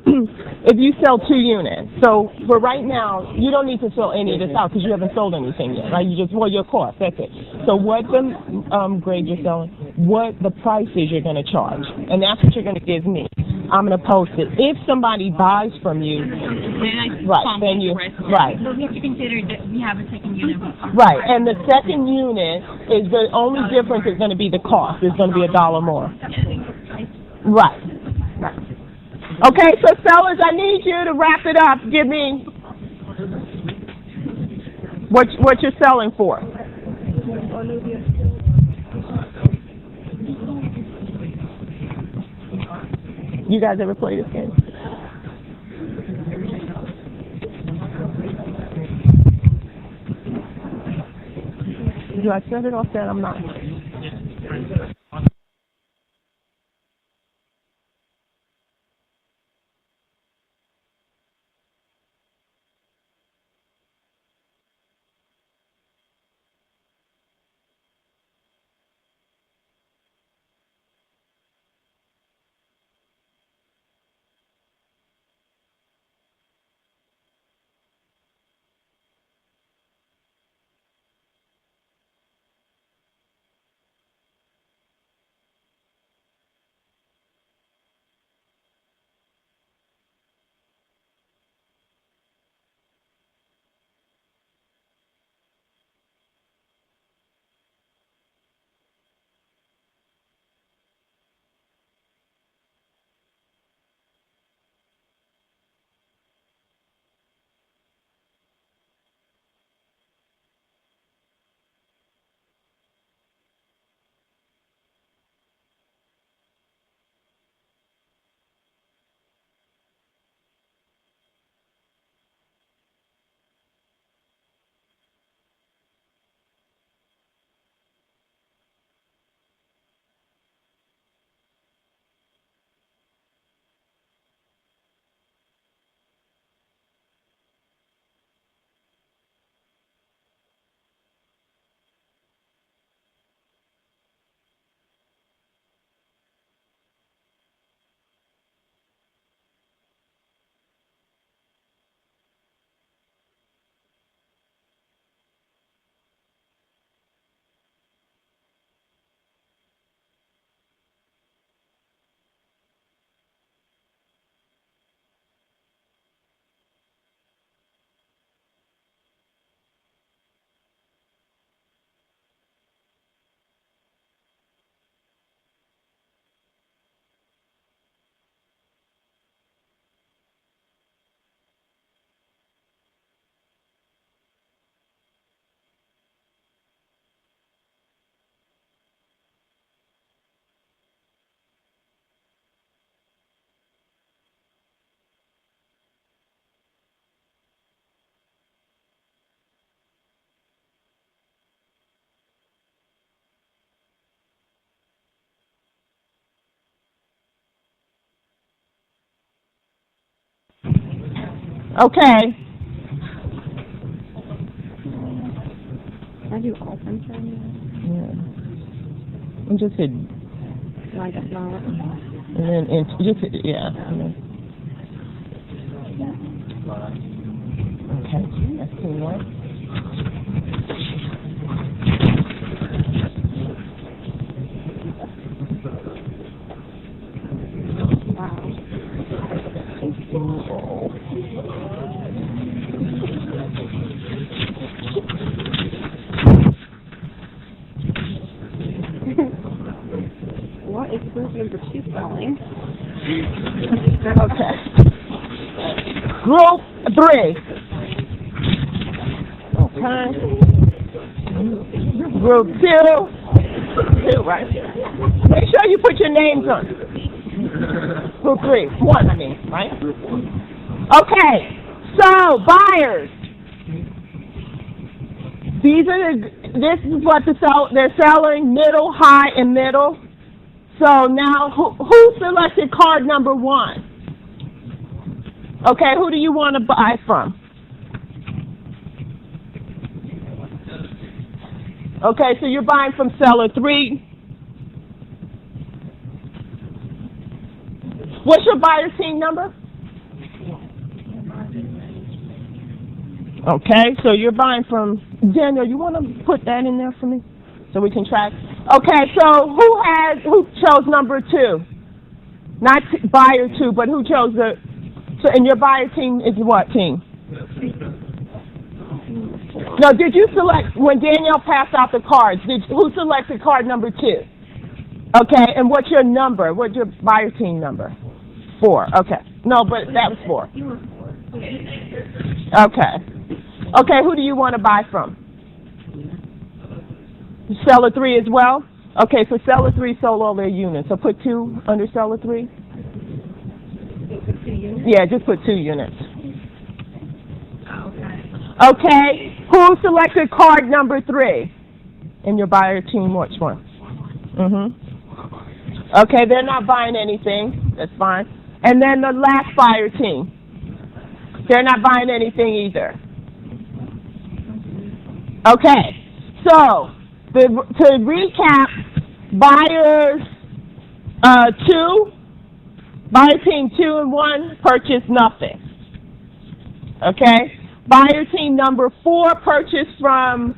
2 units, so for right now you don't need to fill any of this out because you haven't sold anything yet, right? You just your cost. That's it. So what the grade you're selling, what the price is you're going to charge, and that's what you're going to give me. I'm going to post it. If somebody buys from you, then you right. So we have to consider that we have a second unit. Right, and the second unit is the only difference is going to be the cost. It's going to be $1 more. Right. Okay, so sellers, I need you to wrap it up. Give me what you're selling for. You guys ever play this game? Do I set it off that I'm not? Okay. I do all time training. Yeah. And just hit, No, I guess not. and then just hit, yeah. And then, okay, that's team one. What is group number 2 spelling? Okay. Group 3. Okay. Group 2. 2, right? Make sure you put your names on. Group 3. 1, I mean, right? Okay. So, buyers. This is what they're selling, middle, high, and middle. So now, who selected card number 1? Okay, who do you want to buy from? Okay, so you're buying from seller 3. What's your buyer team number? Okay, so you're buying from Daniel. You want to put that in there for me so we can track? Okay, so who chose number 2? Not buyer 2, but who chose the? So, and your buyer team is what team? No, did you select when Danielle passed out the cards? Who selected card number 2? Okay, and what's your number? What's your buyer team number? 4. Okay, no, but that was 4. Okay. Okay, who do you want to buy from? Seller 3 as well? Okay, so seller 3 sold all their units. So put 2 under seller 3? Yeah, just put 2 units. Okay, who selected card number 3? In your buyer team, which one? Okay, they're not buying anything. That's fine. And then the last buyer team. They're not buying anything either. Okay, so to recap, buyers 2, buyer team 2 and 1 purchased nothing. Okay, buyer team number 4 purchased from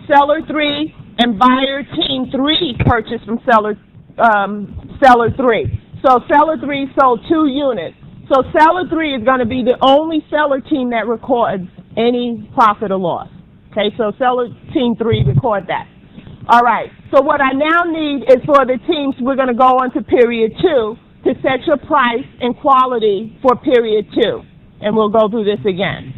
seller 3, and buyer team 3 purchased from seller 3. So seller 3 sold 2 units. So seller 3 is going to be the only seller team that records any profit or loss. Okay, so seller team 3 record that. All right, so what I now need is for the teams, we're going to go on to period 2 to set your price and quality for period 2. And we'll go through this again.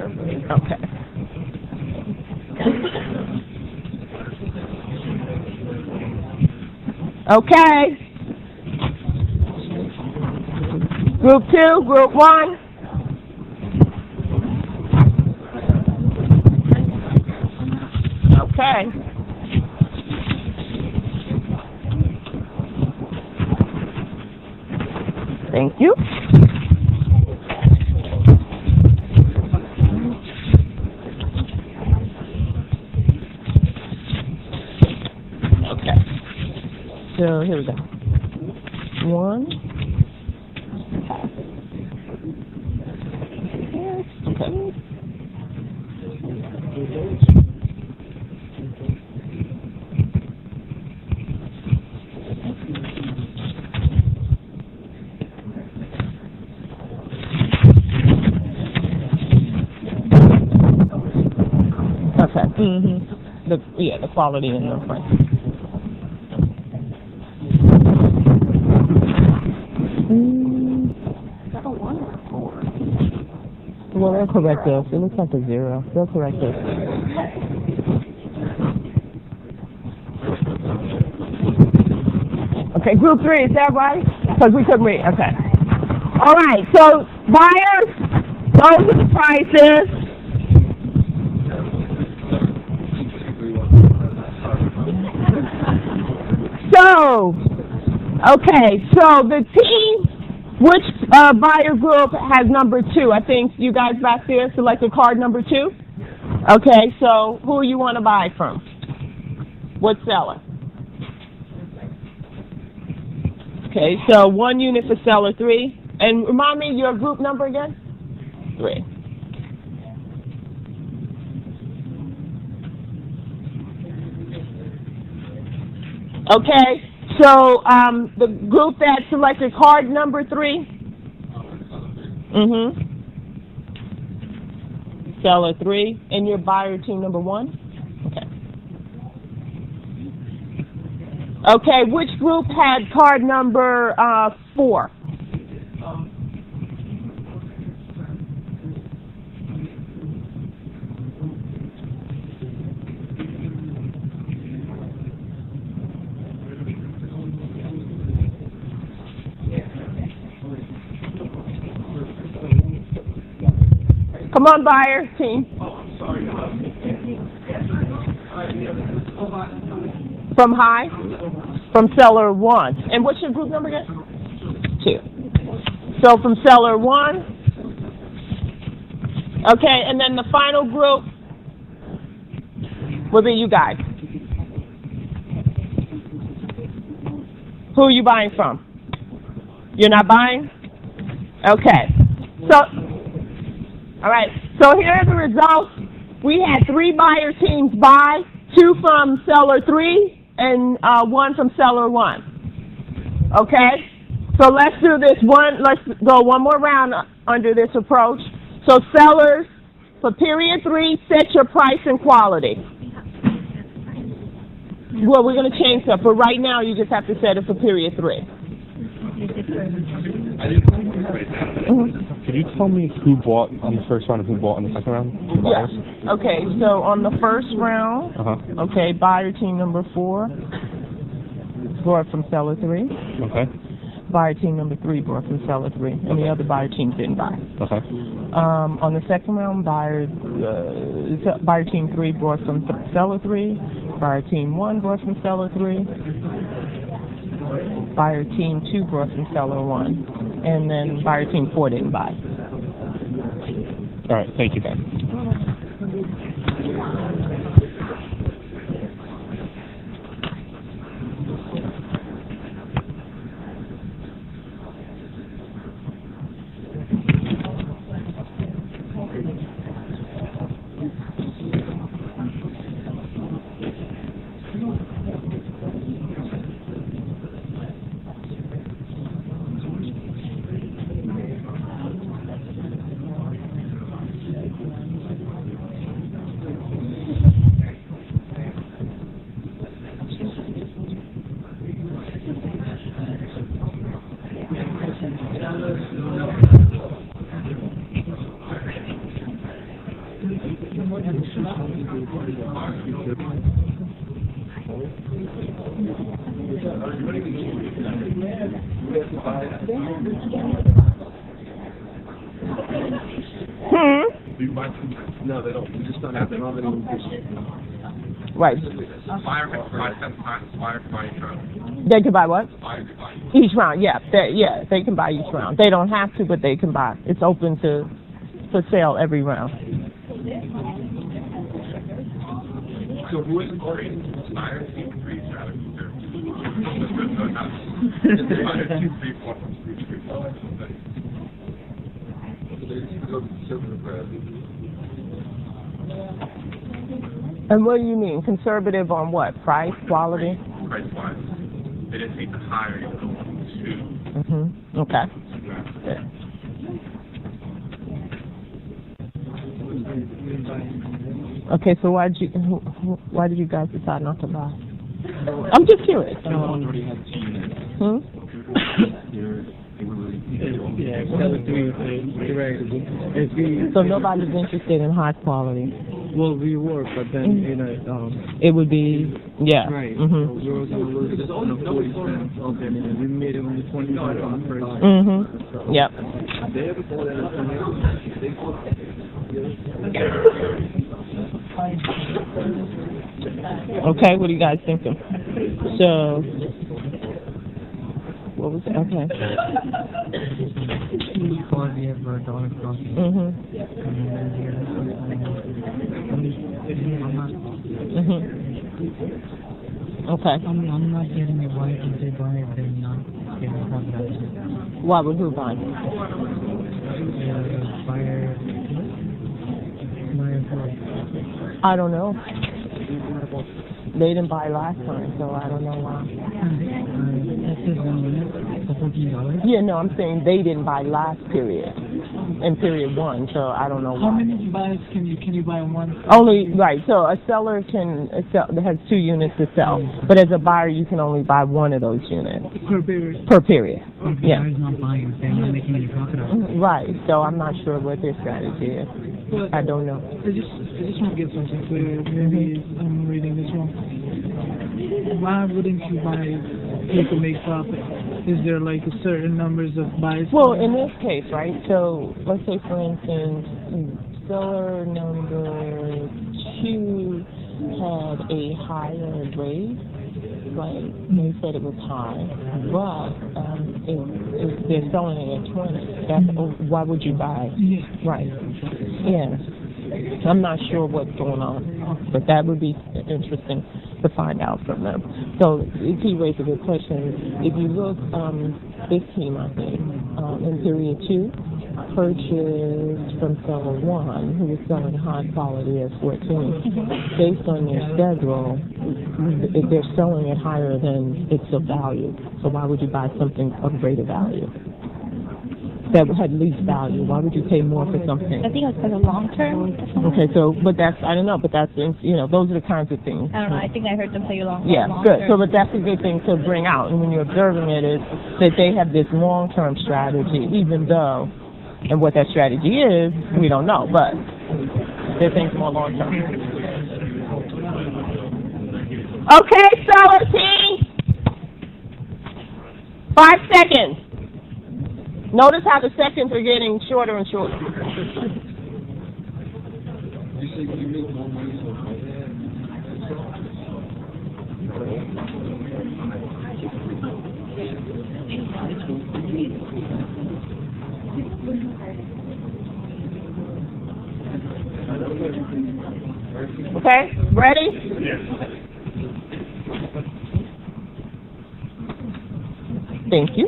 Okay. Okay. Group 2, Group 1. Okay. Thank you. Okay. So here we go. 1. Okay. Okay. The quality in the front. Well, they'll correct us. It looks like a 0. They'll correct us. Okay, group 3, is that right? Because we couldn't read. Okay. All right, so buyers, those are the prices. So, okay, so the team, which buyer group has number 2? I think you guys back there selected card number 2. Okay, so who you want to buy from? What seller? Okay, so 1 unit for seller 3. And remind me your group number again? 3. Okay, so the group that selected card number 3? Seller 3. And your buyer team number 1? Okay. Okay, which group had card number 4? Come on, buyer team. From high? From seller 1. And what's your group number again? 2. So from seller 1. Okay, and then the final group will be you guys. Who are you buying from? You're not buying? Okay. So, all right. So here are the results. We had 3 buyer teams buy, 2 from seller 3, and 1 from seller 1. Okay? So let's do this let's go one more round under this approach. So sellers, for period 3, set your price and quality. Well, we're going to change that. For right now, you just have to set it for period 3. Could you tell me who bought on the first round and who bought on the second round? Yes. Okay, so on the first round, okay, buyer team number 4 bought from seller 3. Okay. Buyer team number 3 bought from seller 3, and the other buyer teams didn't buy. Okay. On the second round, buyer team 3 bought from seller 3. Buyer team 1 bought from seller 3. Buyer team 2 brought from seller 1, and then buyer team 4 didn't buy. All right, thank you, guys. No, they don't. We just don't have them. Right. They can buy what? Each round, yeah. They can buy each round. They don't have to, but they can buy. It's open for sale every round. So who is And what do you mean? Conservative on what? Price, quality? Price-wise. They didn't need to hire you to. Mm-hmm. Okay. Okay, so why did you guys decide not to buy? I'm just curious. Hmm? So nobody's interested in high quality. Well, we were, but then, It would be, yeah. right. Mm-hmm. We were going to lose it on the 40 cents. Okay, we made it on the 20 on the first. Mm-hmm. Yep. Okay, what are you guys thinking? So, what was it? Okay. Mm-hmm. Mm-hmm. Okay. I'm not getting it. Why did they buy it? They're not getting it. Why would who buy? I don't know. They didn't buy last time, so I don't know why. Yeah, no, I'm saying they didn't buy last period, in period one, so I don't know why. How many buys can you buy in one? Only, right, so a seller can sell, has 2 units to sell, but as a buyer you can only buy one of those units. Per period. Per period, yeah. Buyer's not buying, they're not making any profit out of it. Right, so I'm not sure what their strategy is. But I don't know. I just want to get something clear. Maybe I'm reading this wrong. Why wouldn't you make profit? Is there like a certain numbers of buys? Well, in this case, right, so let's say for instance, seller number 2 had a higher rate, like they said it was high, but if they're selling it at 20, that's, why would you buy? Yeah. Right. Yeah. I'm not sure what's going on, but that would be interesting to find out from them. So he raised a good question. If you look, this team, I think, in period 2, purchased from seller 1, who was selling high quality at 14. Based on their schedule, if they're selling it higher than its of value, so why would you buy something of greater value? That had least value. Why would you pay more for something? I think it was for the long term. Okay, so, but that's, I don't know, but that's, those are the kinds of things. I don't know. I think I heard them say long Yeah, long good. term. So, but that's a good thing to bring out. And when you're observing it is that they have this long-term strategy, even though, and what that strategy is, we don't know, but they're thinking more long-term. Okay, seller team. 5 seconds. Notice how the seconds are getting shorter and shorter. You say you make more money, so Okay, ready? Yes. Thank you.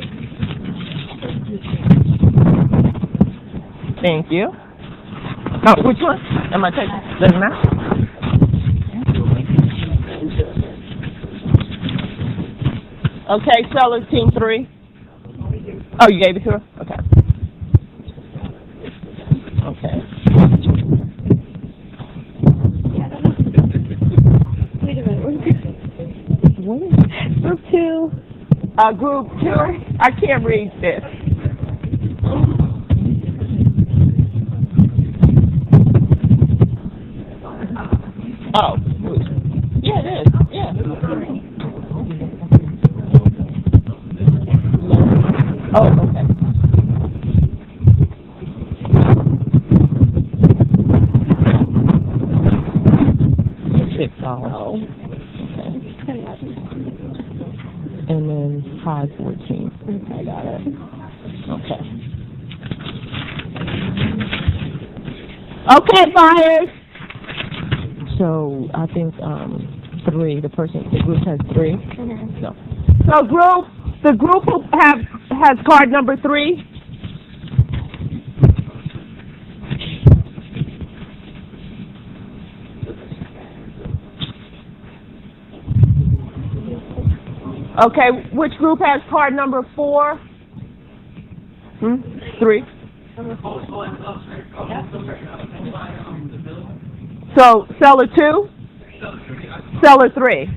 Thank you. Oh, which one? Am I taking? Doesn't matter. Okay, sellers team 3. Oh, you gave it to her? Okay. Okay. Wait a minute. What is group 2? Group 2. I can't read this. $10. Oh, Okay. $10. And then high 14. Okay, got it. Okay. Okay, buyers. So I think 3. The group has 3. Mm-hmm. No. So the group who has card number 3. Okay, which group has card number 4? 3. So seller 2, seller 3.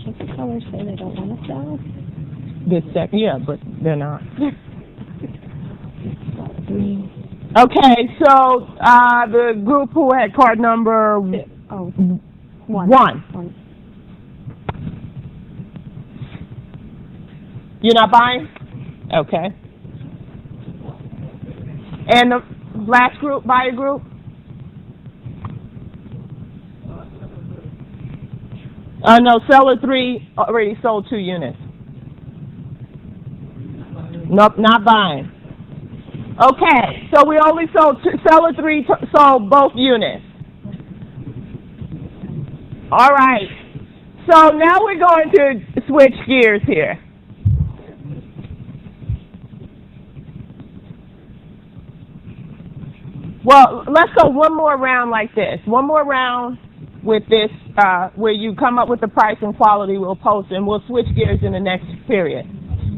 Should the sellers say they don't want to sell? This second, yeah, but they're not. Okay, so the group who had card number 1. 1. You're not buying? Okay. And the last group, buyer group? No, seller 3 already sold 2 units. Nope, not buying. Okay, so we only sold seller 3 sold both units. All right. So now we're going to switch gears here. Well, let's go one more round like this. One more round with this, where you come up with the price and quality we'll post, and we'll switch gears in the next period.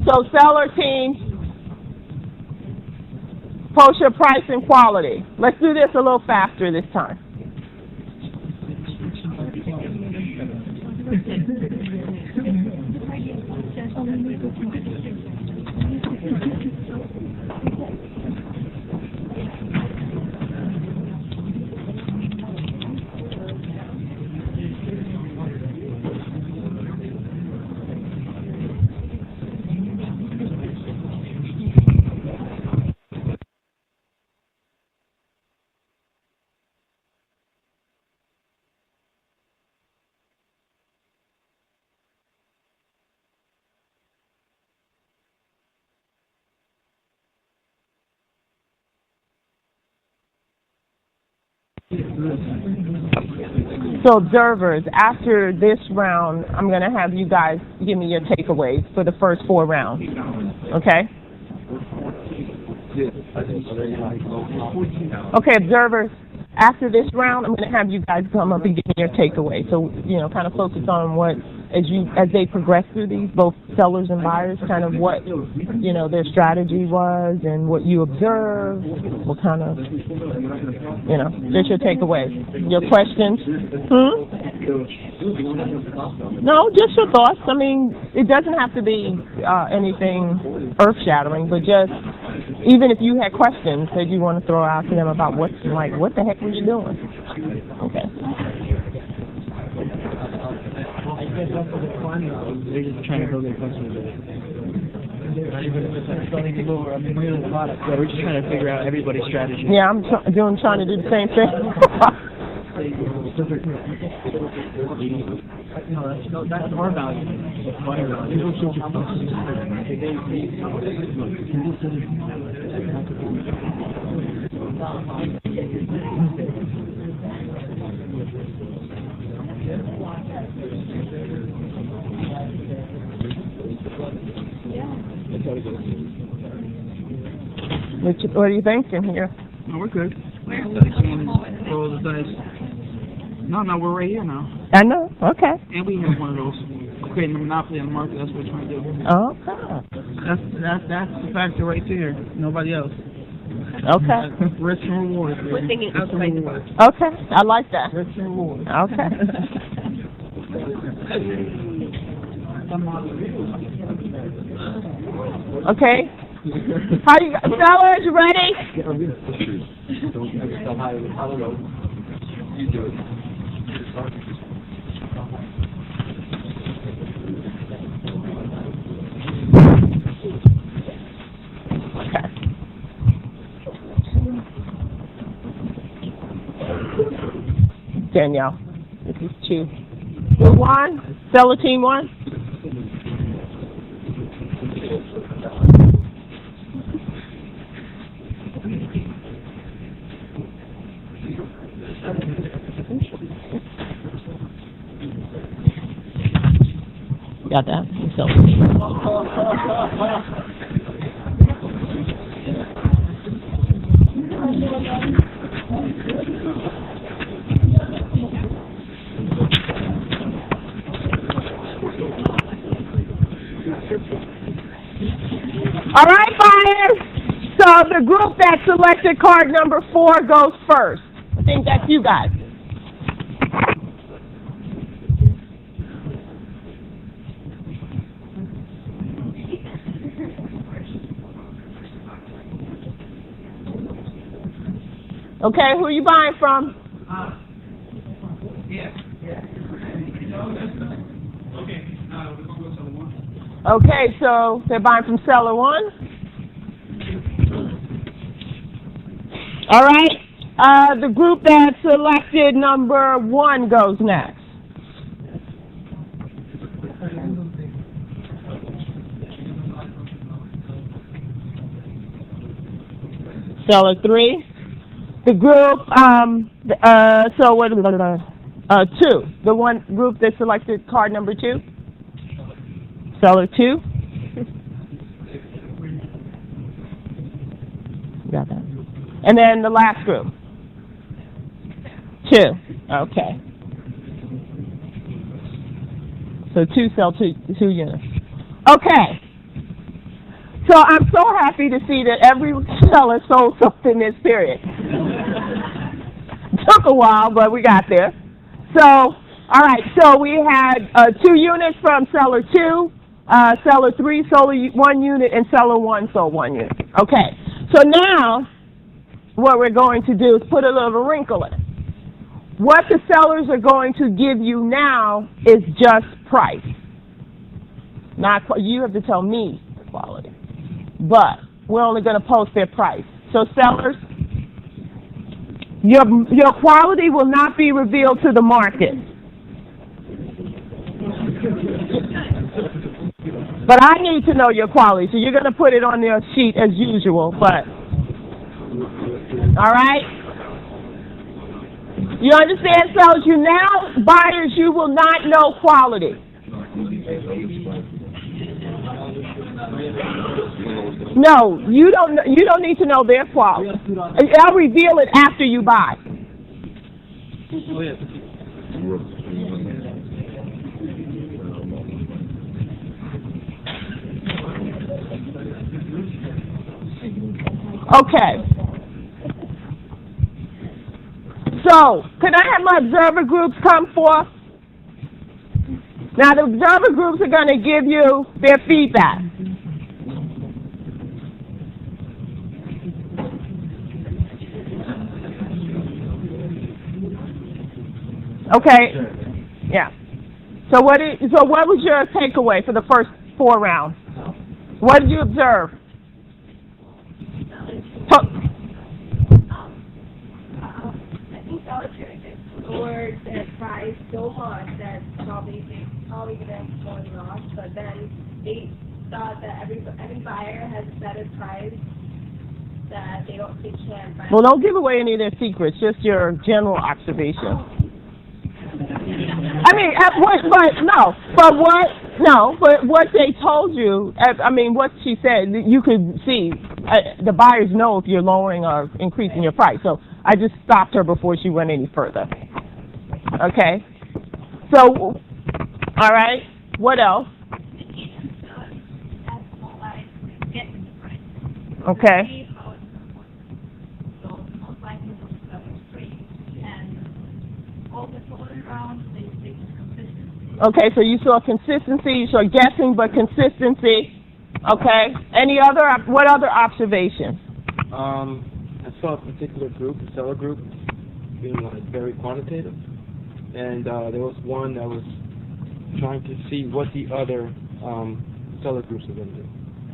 So seller team, post your price and quality. Let's do this a little faster this time. So observers, after this round, I'm going to have you guys give me your takeaways for the first 4 rounds. Okay? Okay, observers, after this round, I'm going to have you guys come up and give me your takeaways. So, kind of focus on what, as they progress through these, both sellers and buyers, kind of what, their strategy was and what you observed, what kind of, just your takeaways. Your questions? No, just your thoughts. I mean, it doesn't have to be anything earth-shattering, but just, even if you had questions that you want to throw out to them about what the heck were you doing? Okay. I guess that's what they're finding. They're just trying to build their customer base. Even if it's selling the lower, we're the product. So we're just trying to figure out everybody's strategy. Yeah, I'm trying to do the same thing. That's our value. What are you thinking here? No, we're good. Roll the dice. No, we're right here now. I know. Okay. And we have one of those. Creating a monopoly on the market, that's what we're trying to do. Okay. That's the factor right there. Nobody else. Okay. Risk and reward. We're thinking outside the box. Okay. I like that. Risk and reward. Okay. Okay. How you sellers ready? Don't ever sell higher than you do it. Danielle. This is 2. The 1, seller team 1. Got that? Seller team. All right, buyers. So the group that selected card number 4 goes first. I think that's you guys. Okay, who are you buying from? Okay, so they're buying from seller 1. All right, the group that selected number 1 goes next. Seller 3. The group, so what, 2. The one group that selected card number 2. Seller 2. Got that. And then the last group. 2. Okay. So 2 sell 2 units. Okay. So I'm so happy to see that every seller sold something this period. Took a while, but we got there. So, all right, so we had 2 units from seller 2, seller 3 sold 1 unit, and seller 1 sold 1 unit. Okay, so now what we're going to do is put a little wrinkle in it. What the sellers are going to give you now is just price. Not, you have to tell me the quality. But we're only going to post their price. So sellers, your quality will not be revealed to the market. But I need to know your quality, so you're going to put it on your sheet as usual. But all right, you understand, sellers? You now, buyers, you will not know quality. No, you don't need to know their quality. I'll reveal it after you buy. Okay. So, could I have my observer groups come forth? Now, the observer groups are going to give you their feedback. Okay. Yeah. So what was your takeaway for the first 4 rounds? What did you observe? I think auditors explored their price so much that probably going to loss, but then they thought that every buyer has a better price that they can't buy. Well, don't give away any of their secrets, just your general observation. I mean, but what they told you, I mean, what she said, you could see, the buyers know if you're lowering or increasing your price. So I just stopped her before she went any further. Okay? So, all right, what else? Okay. Okay, so you saw consistency, you saw guessing, but consistency. Okay. What other observations? I saw a particular group, a seller group, being very quantitative, and there was one that was trying to see what the other seller groups are going to do.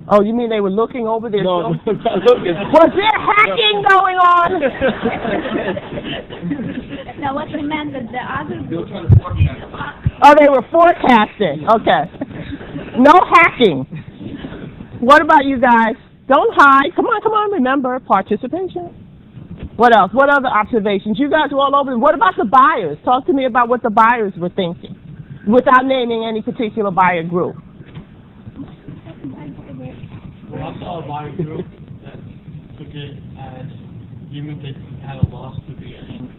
Oh, you mean they were looking over their No, shoulder? not looking. Was there hacking going on? Now, what they meant that the other group. Oh, they were forecasting. Okay. No hacking. What about you guys? Don't hide. Come on. Remember, participation. What else? What other observations? You guys were all over. What about the buyers? Talk to me about what the buyers were thinking, without naming any particular buyer group. Well, I saw a buyer group that took it as, even if they had a loss to the end.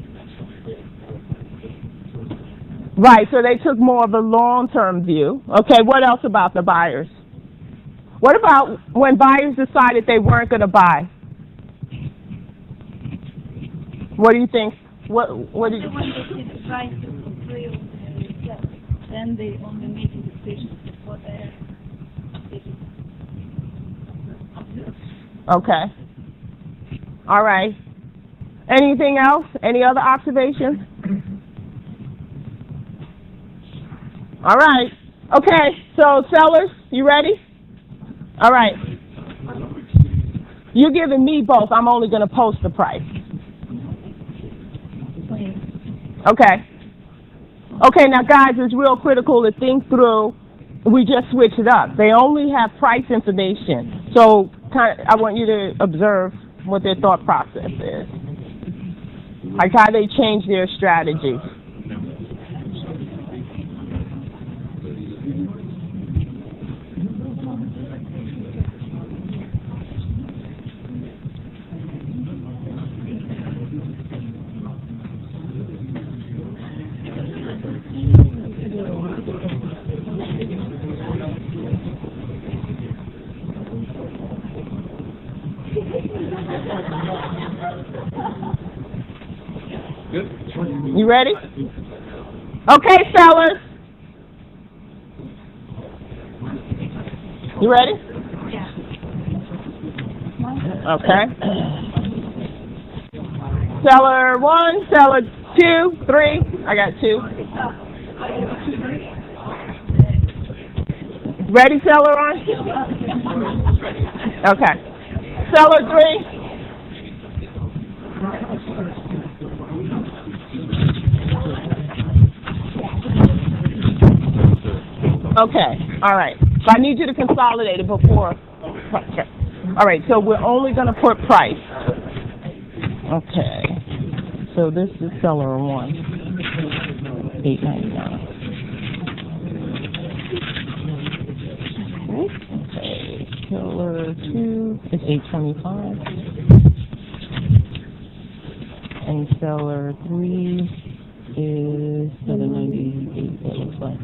Right, so they took more of a long-term view. Okay, what else about the buyers? What about when buyers decided they weren't going to buy? What do you think? What do you... When they see the price of the real, then they only make a decision for their decision. Okay. All right. Anything else? Any other observations? All right. Okay, so sellers, you ready? All right. You're giving me both. I'm only going to post the price. Okay. Okay, now guys, it's real critical to think through. We just switched it up. They only have price information. So I want you to observe what their thought process is. Like how they change their strategy. You ready? Okay, sellers. You ready? Yeah. Okay. Seller 1, seller 2, 3. I got 2. Ready, seller on? Okay. Seller 3. Okay, all right. So I need you to consolidate it before. Okay. All right, so we're only going to put price. Okay. So this is seller 1, $8.99. Okay, seller 2 is $8.25. And seller 3 is $7.98, it looks like.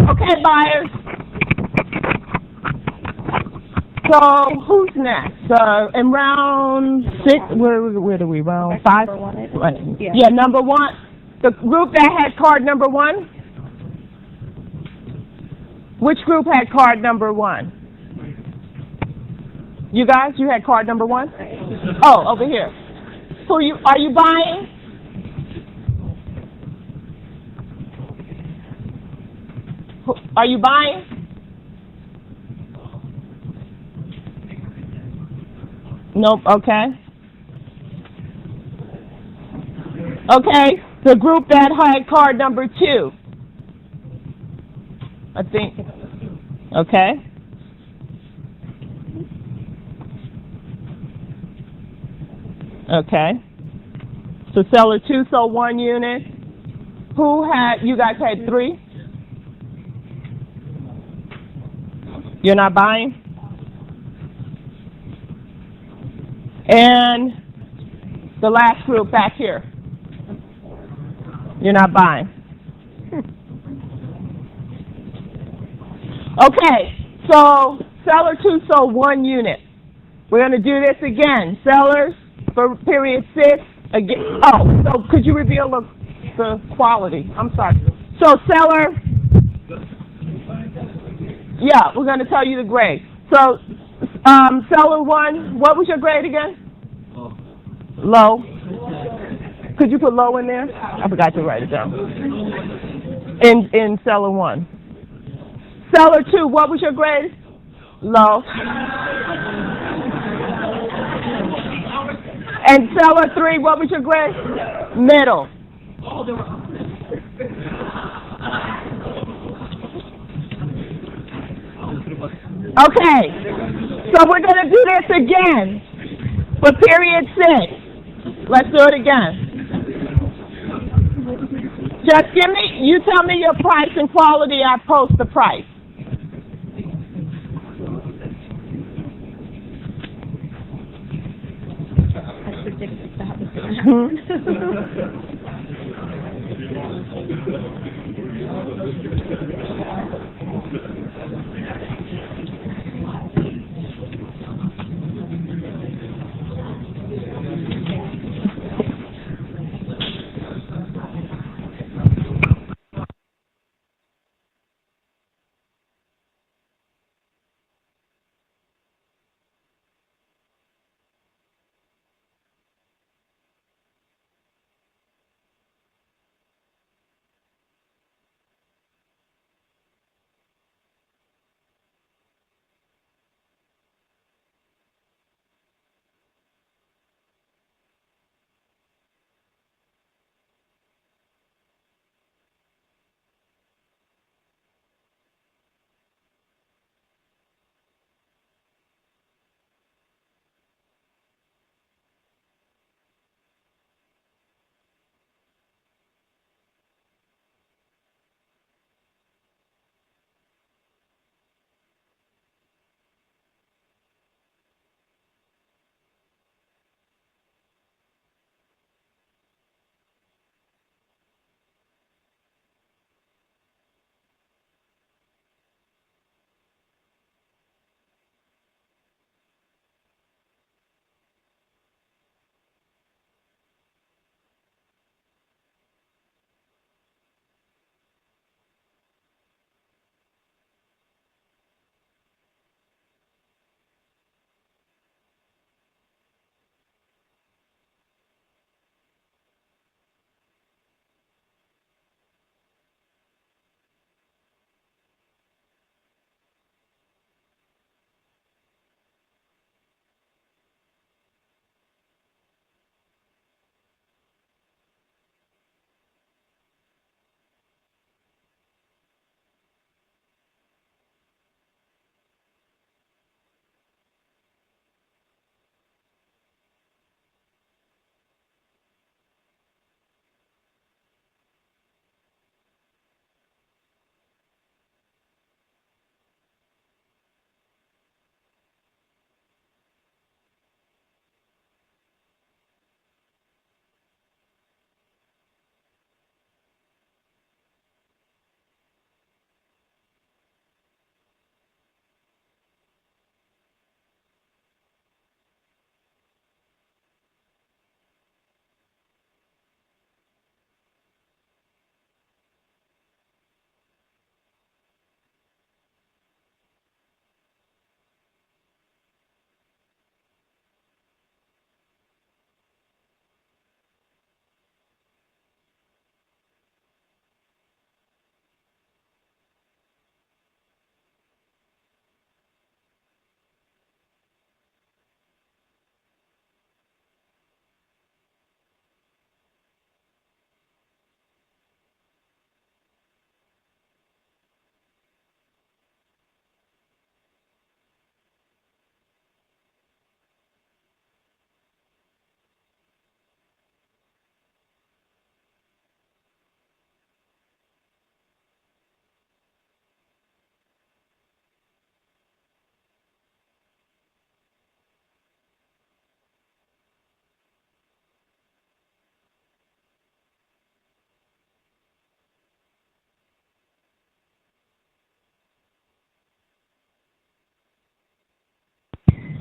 Okay, buyers. So who's next? In round 6, where do we? Round 5? Right. Yeah, number 1. The group that had card number 1. Which group had card number 1? You guys, you had card number 1? Oh, over here. So are you buying? Are you buying? Nope, okay. Okay, the group that had card number 2. I think. Okay. Okay. So seller 2 sold 1 unit. You guys had 3? You're not buying? And the last group back here. You're not buying. Okay, so seller 2 sold 1 unit. We're going to do this again. Sellers for period 6. Again. Oh, so could you reveal the quality? I'm sorry. So seller, yeah, we're going to tell you the grade. So seller 1, what was your grade again? Low. Did you put low in there? I forgot to write it down. In seller 1. Seller 2, what was your grade? Low. And seller 3, what was your grade? Middle. Okay, so we're going to do this again for period 6. Let's do it again. Just you tell me your price and quality, I post the price. I predicted that was going to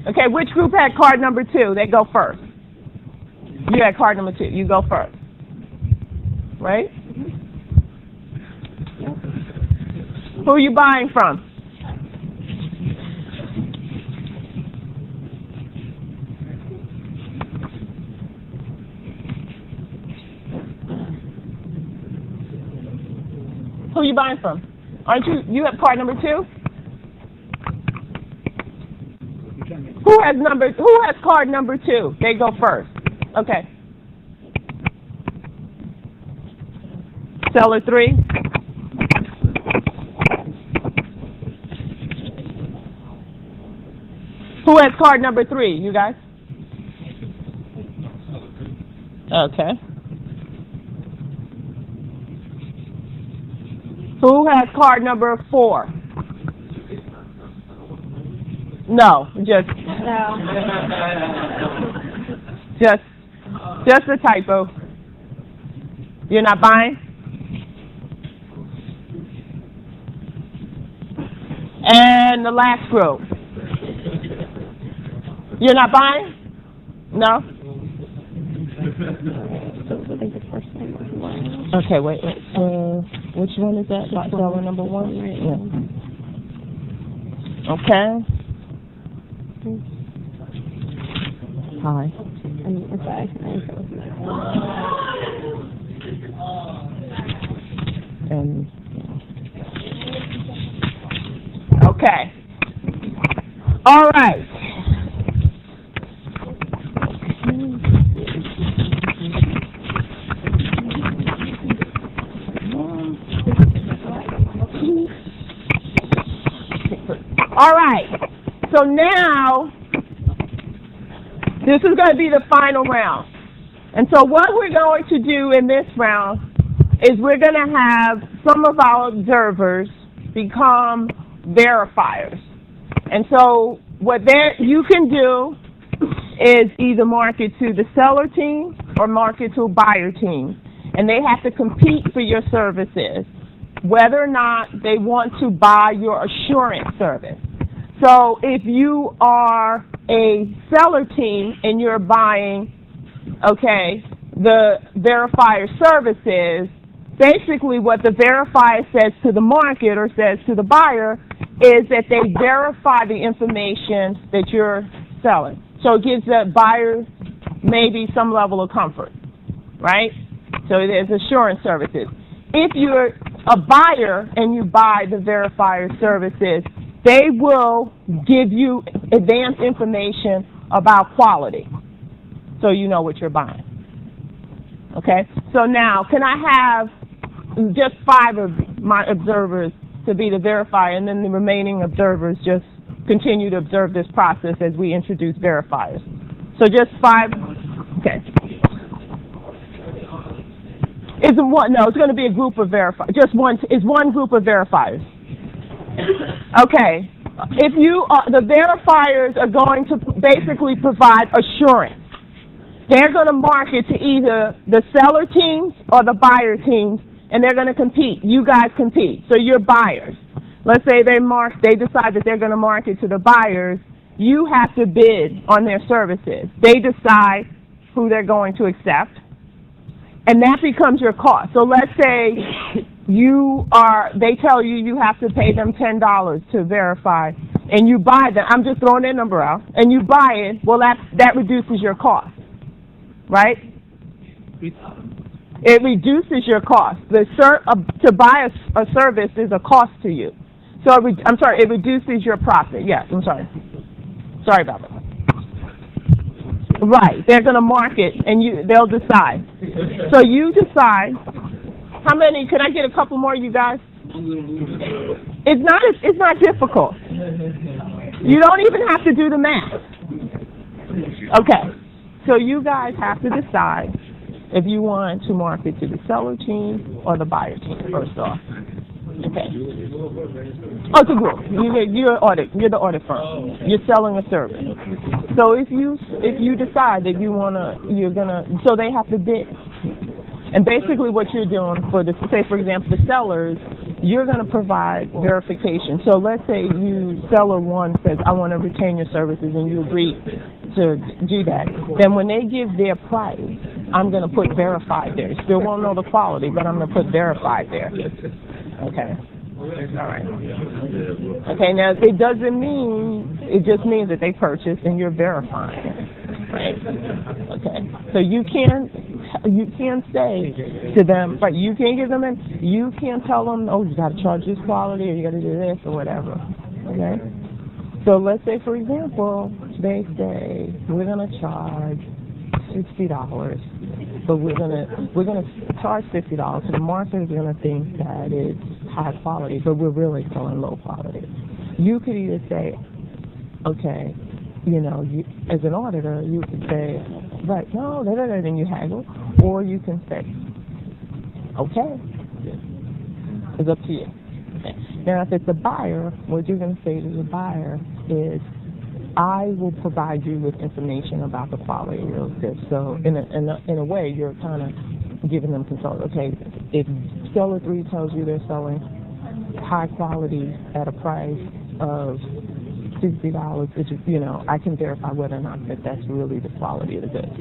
Okay, which group had card number 2? They go first. You had card number 2. You go first. Right? Who are you buying from? Who are you buying from? Aren't you have card number 2? Who has card number 2? They go first. Okay. Seller 3. Who has card number 3, you guys? Okay. Who has card number 4? No, just a typo. You're not buying? And the last group. You're not buying? No? Okay, wait. Which one is that? Seller number 1? Yeah. Okay. Hi. And okay. All right. All right. So now, this is going to be the final round. And so what we're going to do in this round is we're going to have some of our observers become verifiers. And so what you can do is either mark it to the seller team or mark it to a buyer team. And they have to compete for your services, whether or not they want to buy your assurance service. So if you are a seller team and you're buying, okay, the verifier services, basically what the verifier says to the market or says to the buyer is that they verify the information that you're selling. So it gives the buyer maybe some level of comfort, right? So there's assurance services. If you're a buyer and you buy the verifier services, they will give you advanced information about quality, so you know what you're buying. Okay? So now, can I have just 5 of my observers to be the verifier, and then the remaining observers just continue to observe this process as we introduce verifiers? So just 5? Okay. Isn't one? No, it's going to be a group of verifiers. Just one. Is one group of verifiers. Okay. If the verifiers are going to basically provide assurance. They're going to mark it to either the seller teams or the buyer teams, and they're going to compete. You guys compete. So you're buyers. Let's say they decide that they're going to market to the buyers. You have to bid on their services. They decide who they're going to accept, and that becomes your cost. So let's say they tell you you have to pay them $10 to verify, and you buy them. I'm just throwing their number out, and you buy it. Well, that reduces your cost, right? It reduces your cost. To buy a service is a cost to you. So it reduces your profit. Yes, I'm sorry. Sorry about that. Right, they're going to mark it, and they'll decide. So you decide. How many? Can I get a couple more, you guys? It's not difficult. You don't even have to do the math. Okay, so you guys have to decide if you want to market to the seller team or the buyer team first off. Okay. Oh, it's a group. You're the audit firm. You're selling a service. So if you decide that so they have to bid. And basically what you're doing for say for example the sellers, you're going to provide verification. So let's say seller 1 says, I want to retain your services, and you agree to do that. Then when they give their price, I'm going to put verified there. You still won't know the quality, but I'm going to put verified there. Okay. All right. Okay, now it just means that they purchased and you're verifying it. Right? Okay. So you can you can't say to them, but you can't give them you can't tell them, oh, you got to charge this quality or you got to do this or whatever. Okay? So let's say, for example, they say we're going to charge $60, but we're gonna charge $50. So the market is going to think that it's high quality, but we're really selling low quality. You could either say, okay, you know, as an auditor, you could say, right, no, then you haggle, or you can say, okay, it's up to you. Okay. Now, if it's a buyer, what you're going to say to the buyer is, I will provide you with information about the quality of your goods. So in a way, you're kind of giving them control. Okay, if seller 3 tells you they're selling high quality at a price of $60, which is, you know, I can verify whether or not that's really the quality of the goods.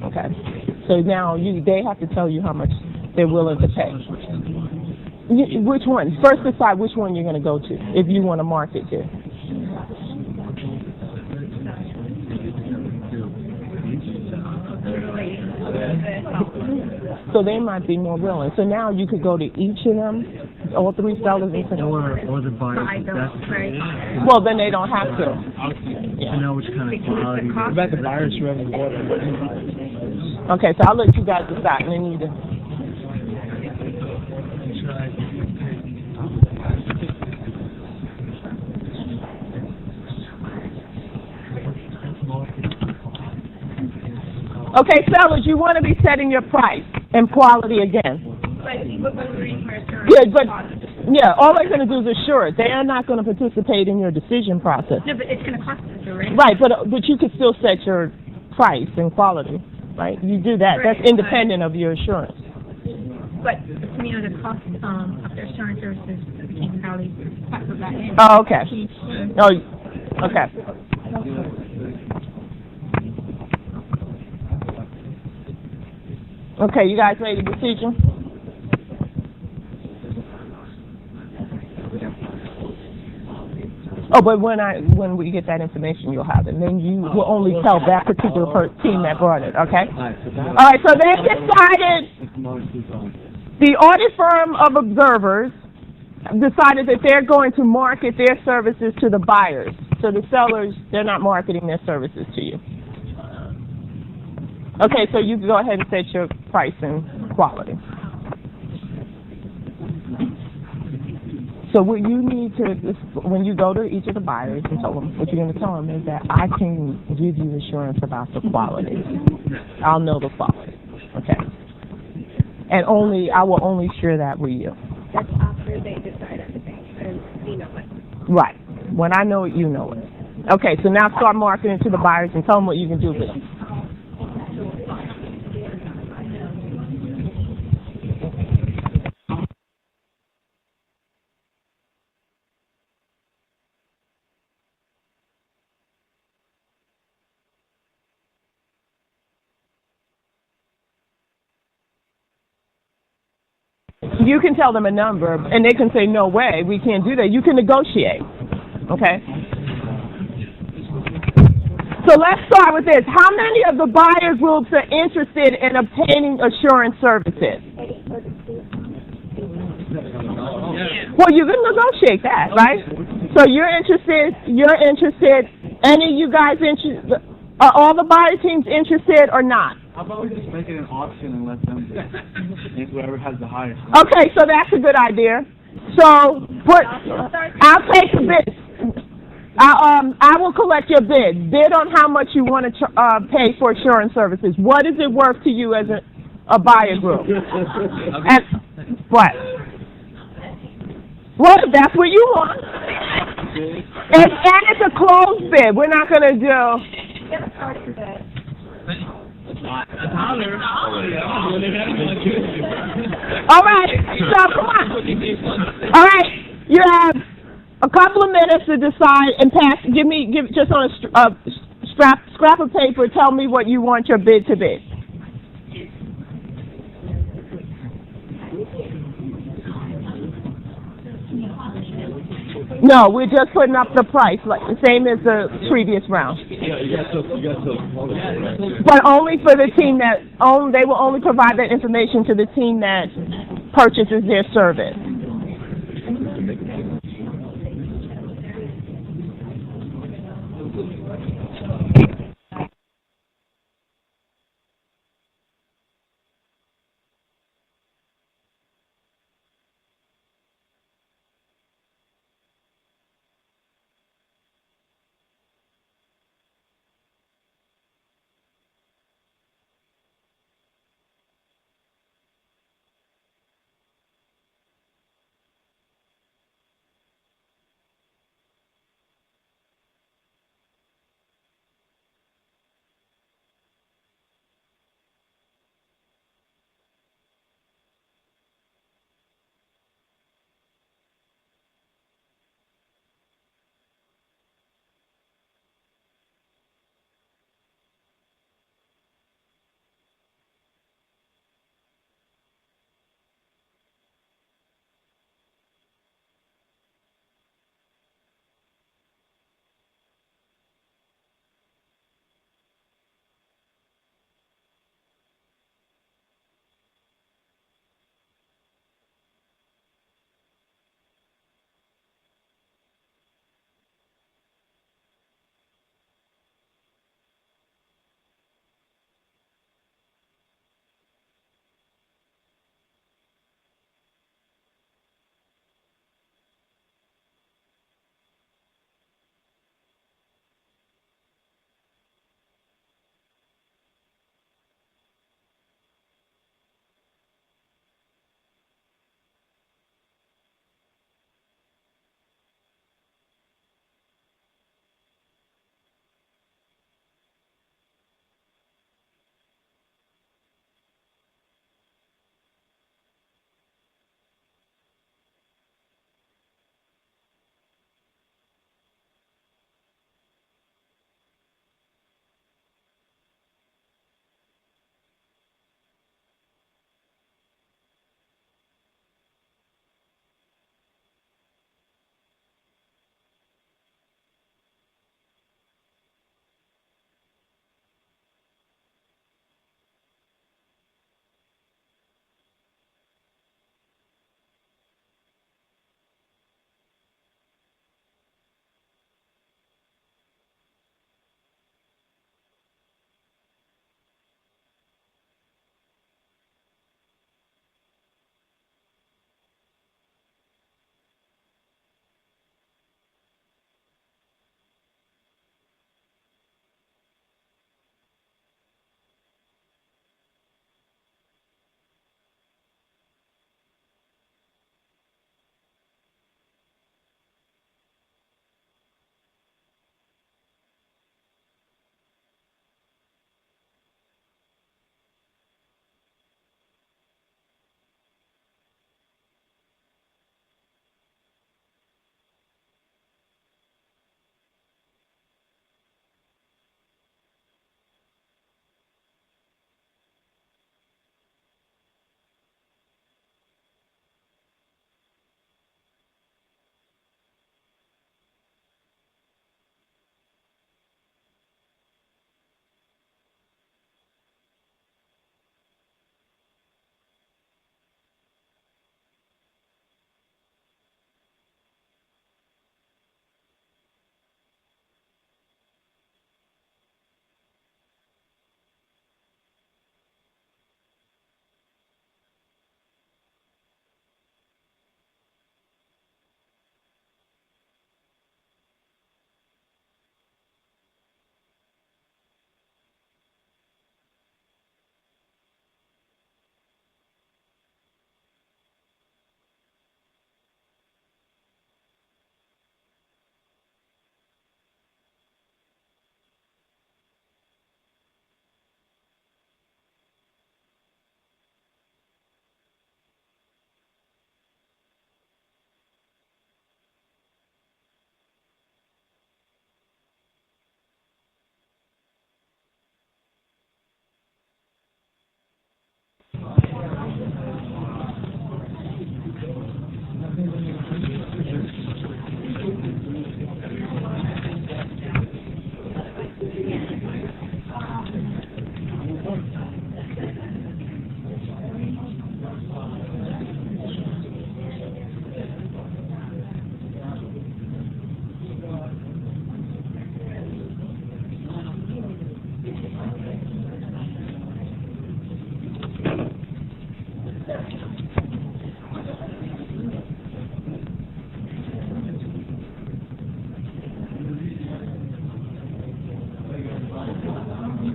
Okay, so now they have to tell you how much they're willing to pay. Which one? First decide which one you're going to go to if you want to market to. So they might be more willing. So now you could go to each of them, all 3 sellers, and say, or the buyer. Well, then they don't have to. To know which kind of quality. What about the buyer's revenue? Okay, so I'll let you guys decide, and then you do. Okay, sellers, you want to be setting your price and quality again. Yeah, but all they're going to do is assure it. They are not going to participate in your decision process. No, but it's going to cost us, right? Right, but you could still set your price and quality, right? You do that. Right, that's independent of your assurance. But you know the cost of their insurance services can probably factor that in. Oh, okay. Oh, okay. Okay, you guys made a decision? Oh, but when we get that information, you'll have it. And then you will only tell that particular team that brought it, okay? All right, so they decided, the audit firm of observers decided that they're going to market their services to the buyers. So the sellers, they're not marketing their services to you. Okay, so you can go ahead and set your price and quality. So what you need to, when you go to each of the buyers and tell them, what you're going to tell them is that I can give you assurance about the quality. I'll know the quality, okay? And I will only share that with you. That's after they decide everything, and you know it. Right. When I know it, you know it. Okay, so now start marketing to the buyers and tell them what you can do with them. You can tell them a number, and they can say, no way, we can't do that. You can negotiate, okay? So let's start with this. How many of the buyer groups are interested in obtaining assurance services? Well, you can negotiate that, right? So you're interested, any of you guys interested, are all the buyer teams interested or not? How about we just make it an auction and let them take whoever has the highest? Okay, so that's a good idea. So I'll take the bid. I will collect your bid. Bid on how much you want to pay for assurance services. What is it worth to you as a buyer group? And what? Well, if that's what you want. And it's a closed bid. We're not going to do. All right, so come on. All right, you have a couple of minutes to decide and give just on a scrap of paper, tell me what you want your bid to be. No, we're just putting up the price, like the same as the previous round. Yeah, you got to. But only for the team they will only provide that information to the team that purchases their service.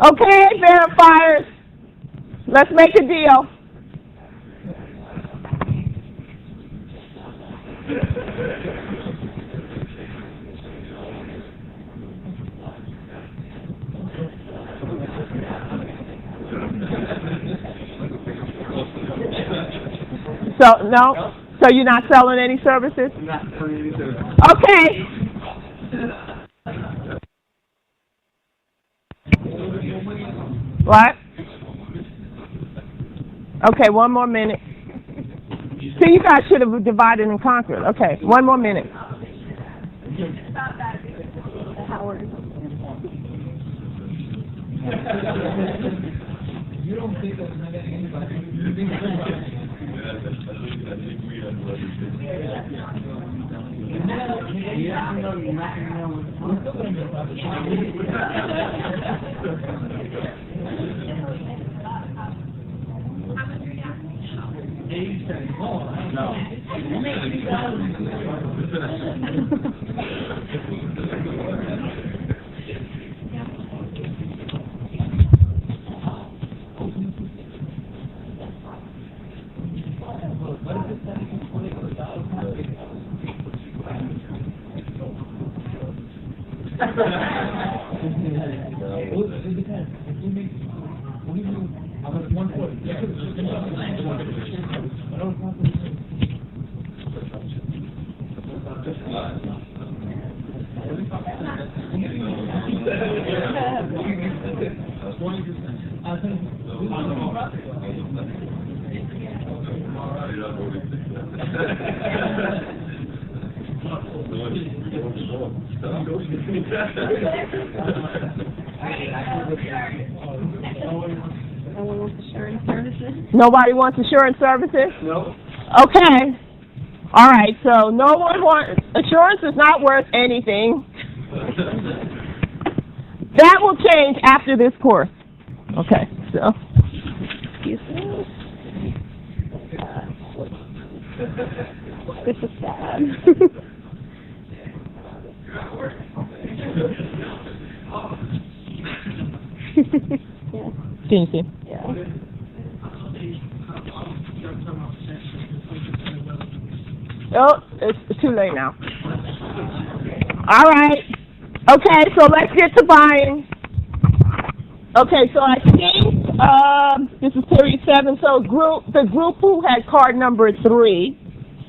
Okay, verifiers, let's make a deal. So, no? So you're not selling any services? Not for any services. Okay. What? Okay, one more minute. See, you guys should have divided and conquered. Okay, one more minute. Howard. You don't think that's not anybody. You think Nobody wants assurance services? No. Okay. All right, so no one wants, assurance is not worth anything. That will change after this course. Okay, so. This is sad. Yeah. Can you see? Yeah. Oh, it's too late now. All right. Okay, so let's get to buying. Okay, so I think this is period 7. So the group who had card number 3,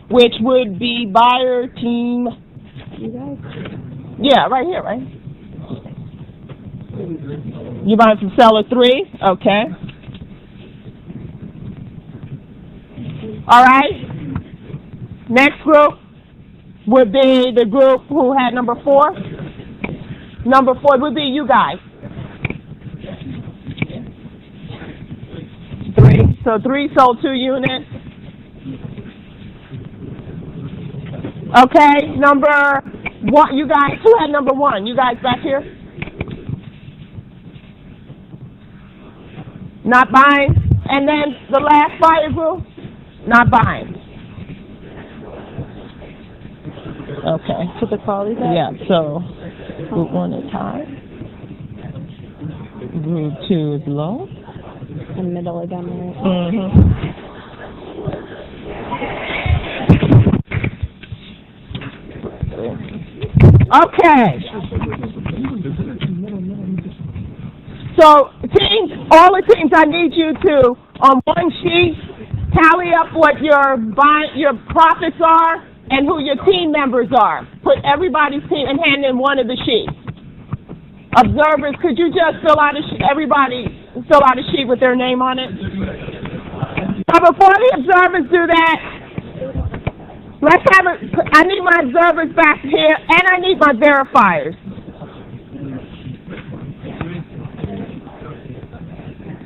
which would be buyer team. You guys? Yeah, right here, right? You buying from seller 3? Okay. All right. Next group would be the group who had number 4. Number 4 would be you guys. 3. So 3 sold 2 units. Okay, number 1. You guys, who had number 1? You guys back here? Not buying. And then the last buyer group? Not buying. Okay. Put the quality back? Yeah, so group 1 is high. Group 2 is low. In the middle again, right? Okay. So teams, all the teams, I need you to, on one sheet, tally up what your profits are and who your team members are. Put everybody's team and hand in one of the sheets. Observers, could you just everybody fill out a sheet with their name on it? Now before the observers do that, let's have I need my observers back here and I need my verifiers.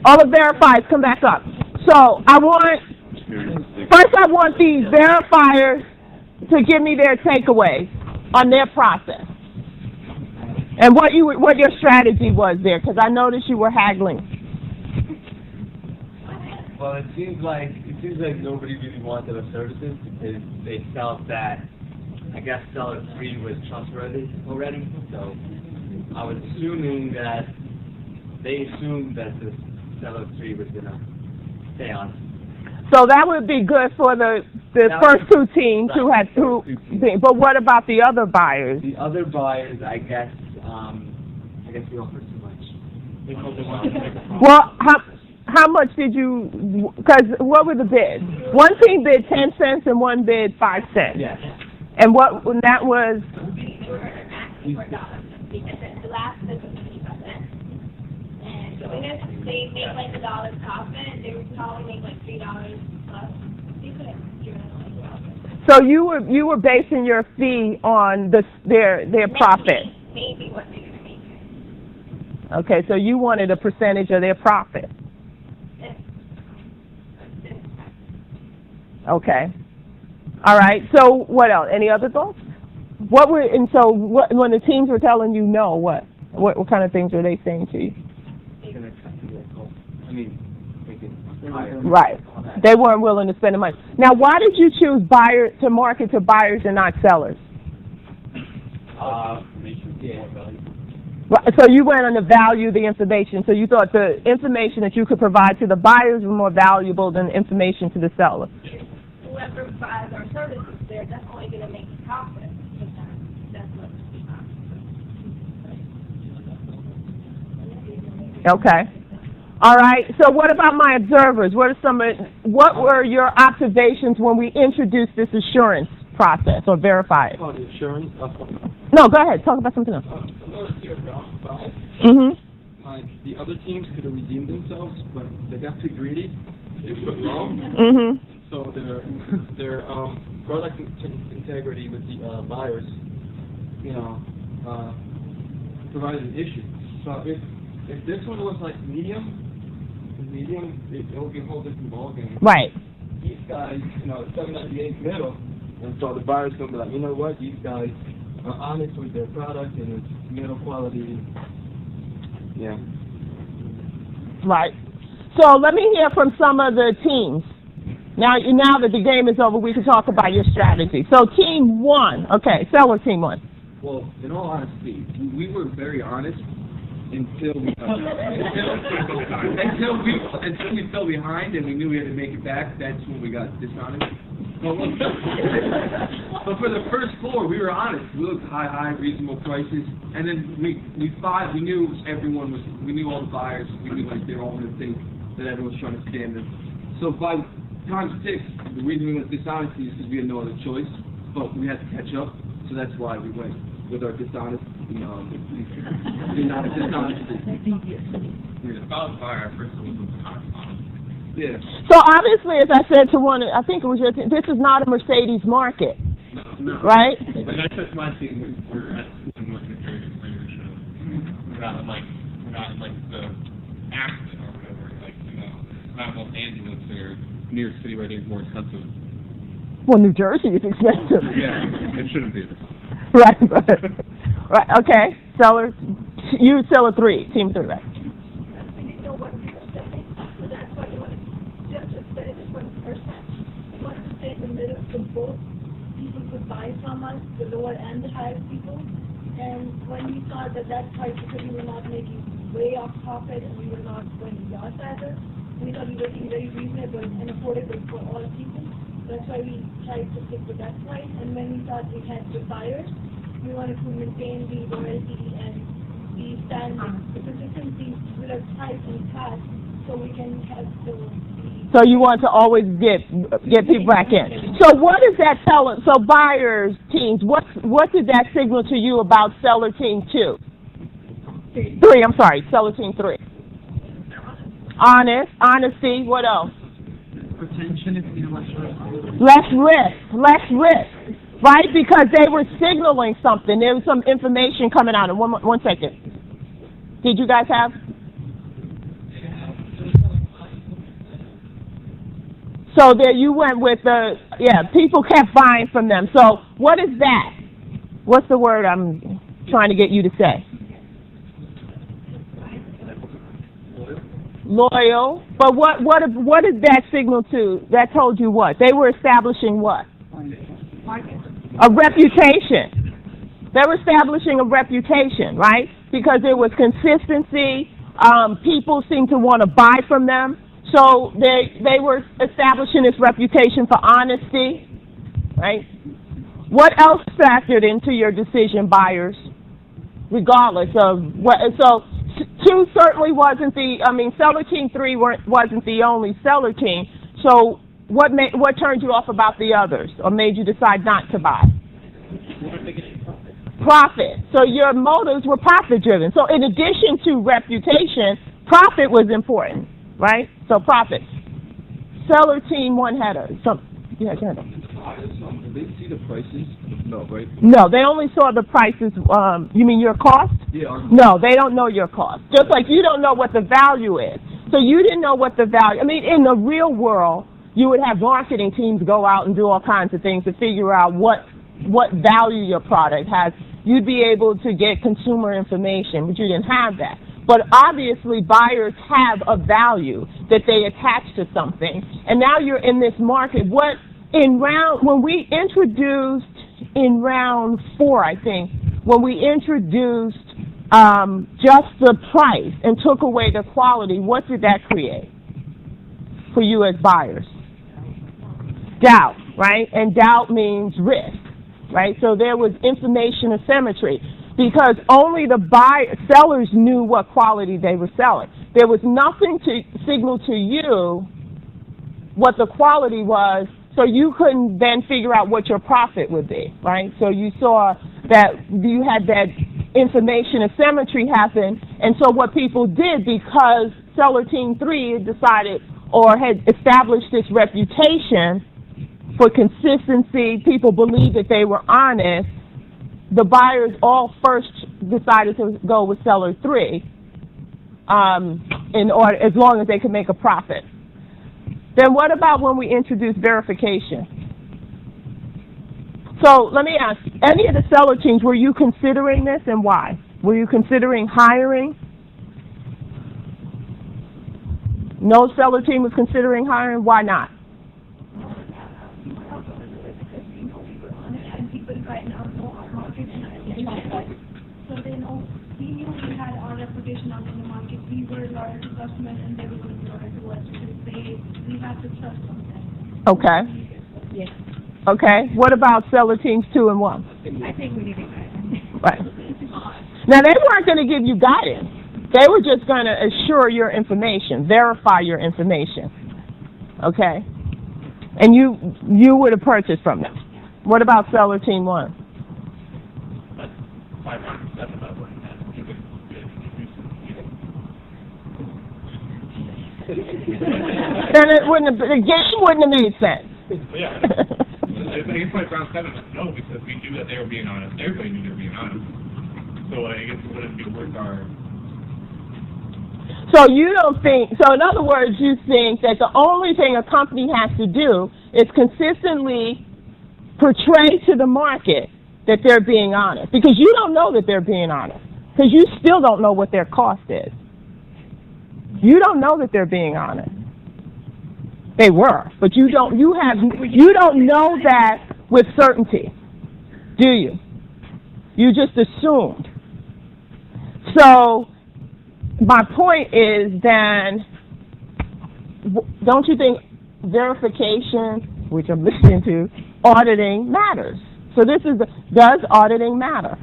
All the verifiers, come back up. So I want these verifiers to give me their takeaways on their process and what your strategy was there, because I noticed you were haggling. Well, it seems like nobody really wanted our services because they felt that, I guess, seller 3 was trustworthy already. So I was assuming that they assumed that the seller 3 was gonna stay on. So that would be good for the That first would- 2 teams who right, had who. first 2 teams. But what about the other buyers? The other buyers, I guess we offered too much. They told they wanted to make a profit. Well, how much did you? Because what were the bids? One team bid 10 cents and one bid 5 cents. Yes. And what when that was? We were asking for dollars, because the last bid was 50%. And even if they make like $1 profit, they would probably make like $3 plus. They could have given us like $12. So you were basing your fee on their profit. Maybe what they would make. Okay, so you wanted a percentage of their profit. Okay. All right. So what else? Any other thoughts? What when the teams were telling you no, what kind of things were they saying to you? Right. They weren't willing to spend the money. Now, why did you choose to market to buyers and not sellers? So you went on to value the information. So you thought the information that you could provide to the buyers was more valuable than the information to the seller. Whoever buys our services, they're definitely going to make a profit. That's what Okay. All right. So what about my observers? What were your observations when we introduced this assurance process or verify it? Oh, the insurance. No, go ahead. Talk about something else. Mm-hmm. Like the other teams could have redeemed themselves, but they got too greedy. They put low. Mm-hmm. So their product integrity with the buyers, provided an issue. So if this one was like medium, it would be a whole different ballgame. Right. These guys, 798 middle, and so the buyer's gonna be like, you know what, these guys are honest with their product and it's middle quality. Yeah. Right. So let me hear from some of the teams. Now that the game is over, we can talk about your strategy. So team 1, okay, seller team 1. Well, in all honesty, we were very honest until we fell behind and we knew we had to make it back. That's when we got dishonest. But for the first 4, we were honest. We looked high, reasonable prices, and then we knew we knew all the buyers. We knew like they were all going to think that everyone's trying to scam them. So by time 6, the reason we went dishonesty is because we had no other choice, but we had to catch up. So that's why we went with our dishonesty. About buyer, first of all, yeah. So obviously, as I said to one, I think it was your team, this is not a Mercedes market, No. right? But I took my team, we're at school in Western Carolina, we're not in like the Aspen or whatever, not Los Angeles or New York City where it's more expensive. Well, New Jersey is expensive. Yeah, it shouldn't be. Right. Right. Okay. Seller 3, team 3, right? Both people could buy from us, the lower and the higher people. And when we saw that price, because we were not making way off profit and we were not going to loss either, we thought we were being very reasonable and affordable for all people. That's why we tried to stick with that price. And when we thought we had good buyers, we wanted to maintain the loyalty and the standing, the consistency with our price and cost, so we can have the. So you want to always get people back in. So what is that telling? So buyers teams, what did that signal to you about seller team 2? 3. I'm sorry, seller team 3. Honesty. What else? Retention is Less risk. Right, because they were signaling something. There was some information coming out. One second. Did you guys have? So there you went with people kept buying from them. So what is that? What's the word I'm trying to get you to say? Loyal. But what did that signal to? That told you what? They were establishing what? A reputation. They were establishing a reputation, right? Because there was consistency, People seemed to want to buy from them. So they were establishing this reputation for honesty, right? What else factored into your decision, buyers, regardless of what? So 2 certainly wasn't seller team 3 wasn't the only seller team. So what turned you off about the others, or made you decide not to buy? Profit. So your motives were profit-driven. So in addition to reputation, profit was important, right? So profit. Seller team 1 had a... Yeah, go ahead. Did they see the prices? No, right? No, they only saw the prices. You mean your cost? Yeah. No, they don't know your cost. Just like you don't know what the value is. So you didn't know what the value... I mean, in the real world, you would have marketing teams go out and do all kinds of things to figure out what value your product has. You'd be able to get consumer information, but you didn't have that. But obviously, buyers have a value that they attach to something. And now you're in this market. When we introduced in round 4, I think, when we introduced just the price and took away the quality, what did that create for you as buyers? Doubt, right? And doubt means risk, right? So there was information asymmetry, because only the sellers knew what quality they were selling. There was nothing to signal to you what the quality was, so you couldn't then figure out what your profit would be, right? So you saw that you had that information asymmetry happen, and so what people did, because seller team 3 had decided or had established this reputation for consistency, people believed that they were honest, the buyers all first decided to go with seller 3 in order, as long as they could make a profit. Then what about when we introduced verification? So let me ask, any of the seller teams, were you considering this, and why? Were you considering hiring? No seller team was considering hiring? Why not? So they know, we knew we had our reputation out in the market. We were loyal to customers, and they were going to be loyal to us because we had to trust them. Okay. Yes. Okay. What about seller teams 2 and 1? I think we need it. Right. Now, they weren't going to give you guidance. They were just going to assure your information, verify your information. Okay? And you would have purchased from them. What about seller team 1? Then the game wouldn't have made sense. Yeah. I guess like round 7 was no, because we knew that they were being honest. Everybody knew they were being honest. So I guess it wouldn't be worth our... So you don't think, so in other words, you think that the only thing a company has to do is consistently portray to the market that they're being honest. Because you don't know that they're being honest. Because you still don't know what their cost is. You don't know that they're being honest. They were, but you don't know that with certainty, do you? You just assumed. So my point is then, don't you think verification, which I'm listening to, auditing matters? So this is, does auditing matter?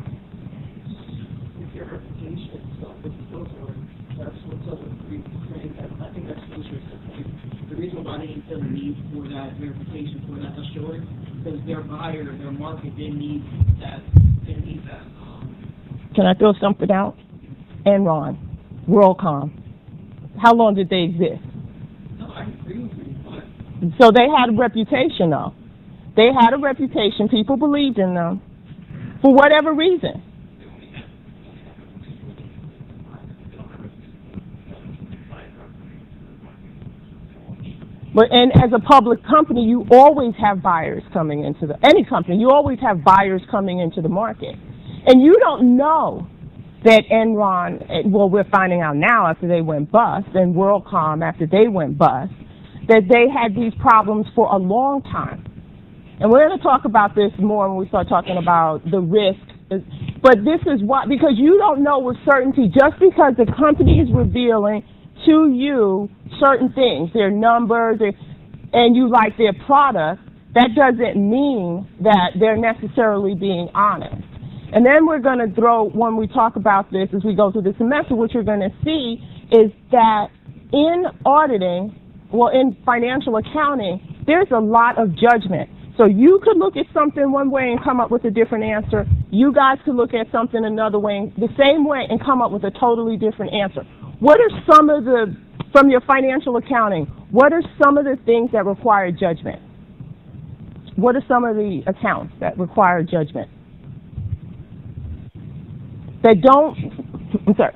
The reason why they feel the need for that verification, for that assurance, because their buyer, their market, they need that. Can I throw something out? Enron, WorldCom. How long did they exist? No, I agree with you. So they had a reputation, though. They had a reputation. People believed in them for whatever reason. But and as a public company, you always have buyers coming into any company. You always have buyers coming into the market, and you don't know that Enron. Well, we're finding out now after they went bust, and WorldCom after they went bust, that they had these problems for a long time. And we're going to talk about this more when we start talking about the risk. But this is why, because you don't know with certainty, just because the company is revealing to you certain things, their numbers, and you like their product, that doesn't mean that they're necessarily being honest. And then we're going to throw, when we talk about this as we go through the semester, what you're going to see is that in auditing, well, in financial accounting, there's a lot of judgment. So you could look at something one way and come up with a different answer. You guys could look at something another way, the same way, and come up with a totally different answer. What are some of the, from your financial accounting, what are some of the things that require judgment? What are some of the accounts that require judgment? That don't, I'm sorry,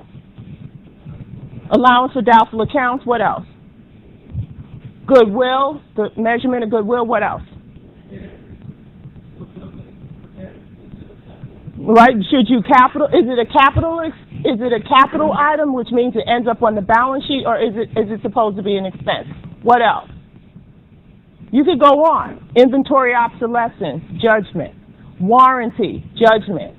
allowance for doubtful accounts, what else? Goodwill, the measurement of goodwill, what else? Right, should you capital, is it a capital item, which means it ends up on the balance sheet, or is it supposed to be an expense? What else? You could go on. Inventory obsolescence, judgment. Warranty, judgment.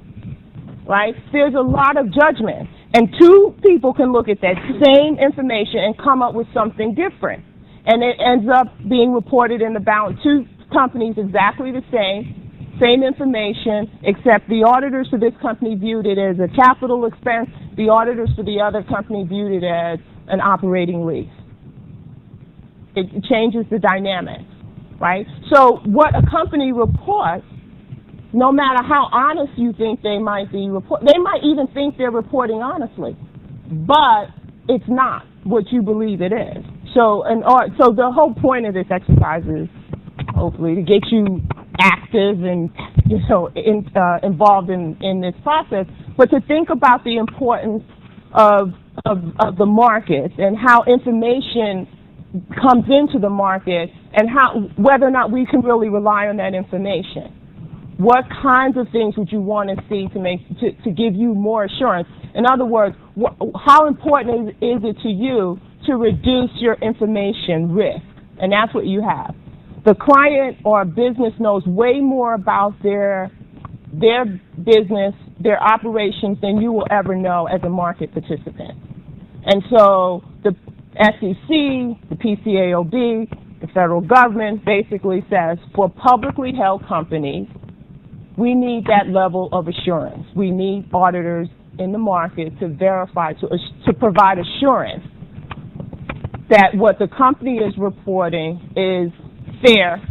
Right? There's a lot of judgment. And two people can look at that same information and come up with something different. And it ends up being reported in the balance. Two companies exactly the same information, except the auditors for this company viewed it as a capital expense. The auditors for the other company viewed it as an operating lease. It changes the dynamics, right? So what a company reports, no matter how honest you think they might be, they might even think they're reporting honestly, but it's not what you believe it is. So the whole point of this exercise is hopefully to get you active and involved in this process, but to think about the importance of the market and how information comes into the market and whether or not we can really rely on that information. What kinds of things would you want to see to give you more assurance? In other words, how important is it to you to reduce your information risk? And that's what you have. The client or business knows way more about their business, their operations, than you will ever know as a market participant. And so the SEC, the PCAOB, the federal government basically says for publicly held companies, we need that level of assurance. We need auditors in the market to verify, to provide assurance that what the company is reporting is fair,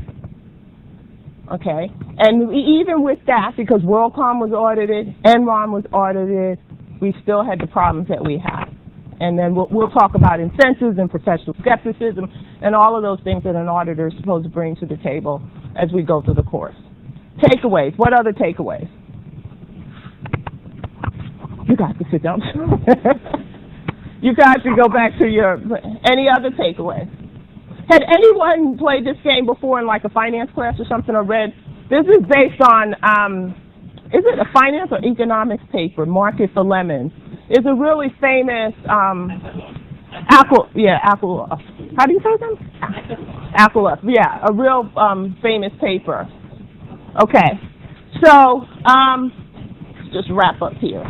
okay? And even with that, because WorldCom was audited, Enron was audited, we still had the problems that we have. And then we'll talk about incentives and professional skepticism and all of those things that an auditor is supposed to bring to the table as we go through the course. Takeaways. What other takeaways? You guys can sit down. You guys can go back to any other takeaways? Had anyone played this game before in like a finance class or something, or read? This is based on, is it a finance or economics paper, Market for Lemons? It's a really famous, how do you say that? Ackle, yeah, a real famous paper. Okay, so just wrap up here.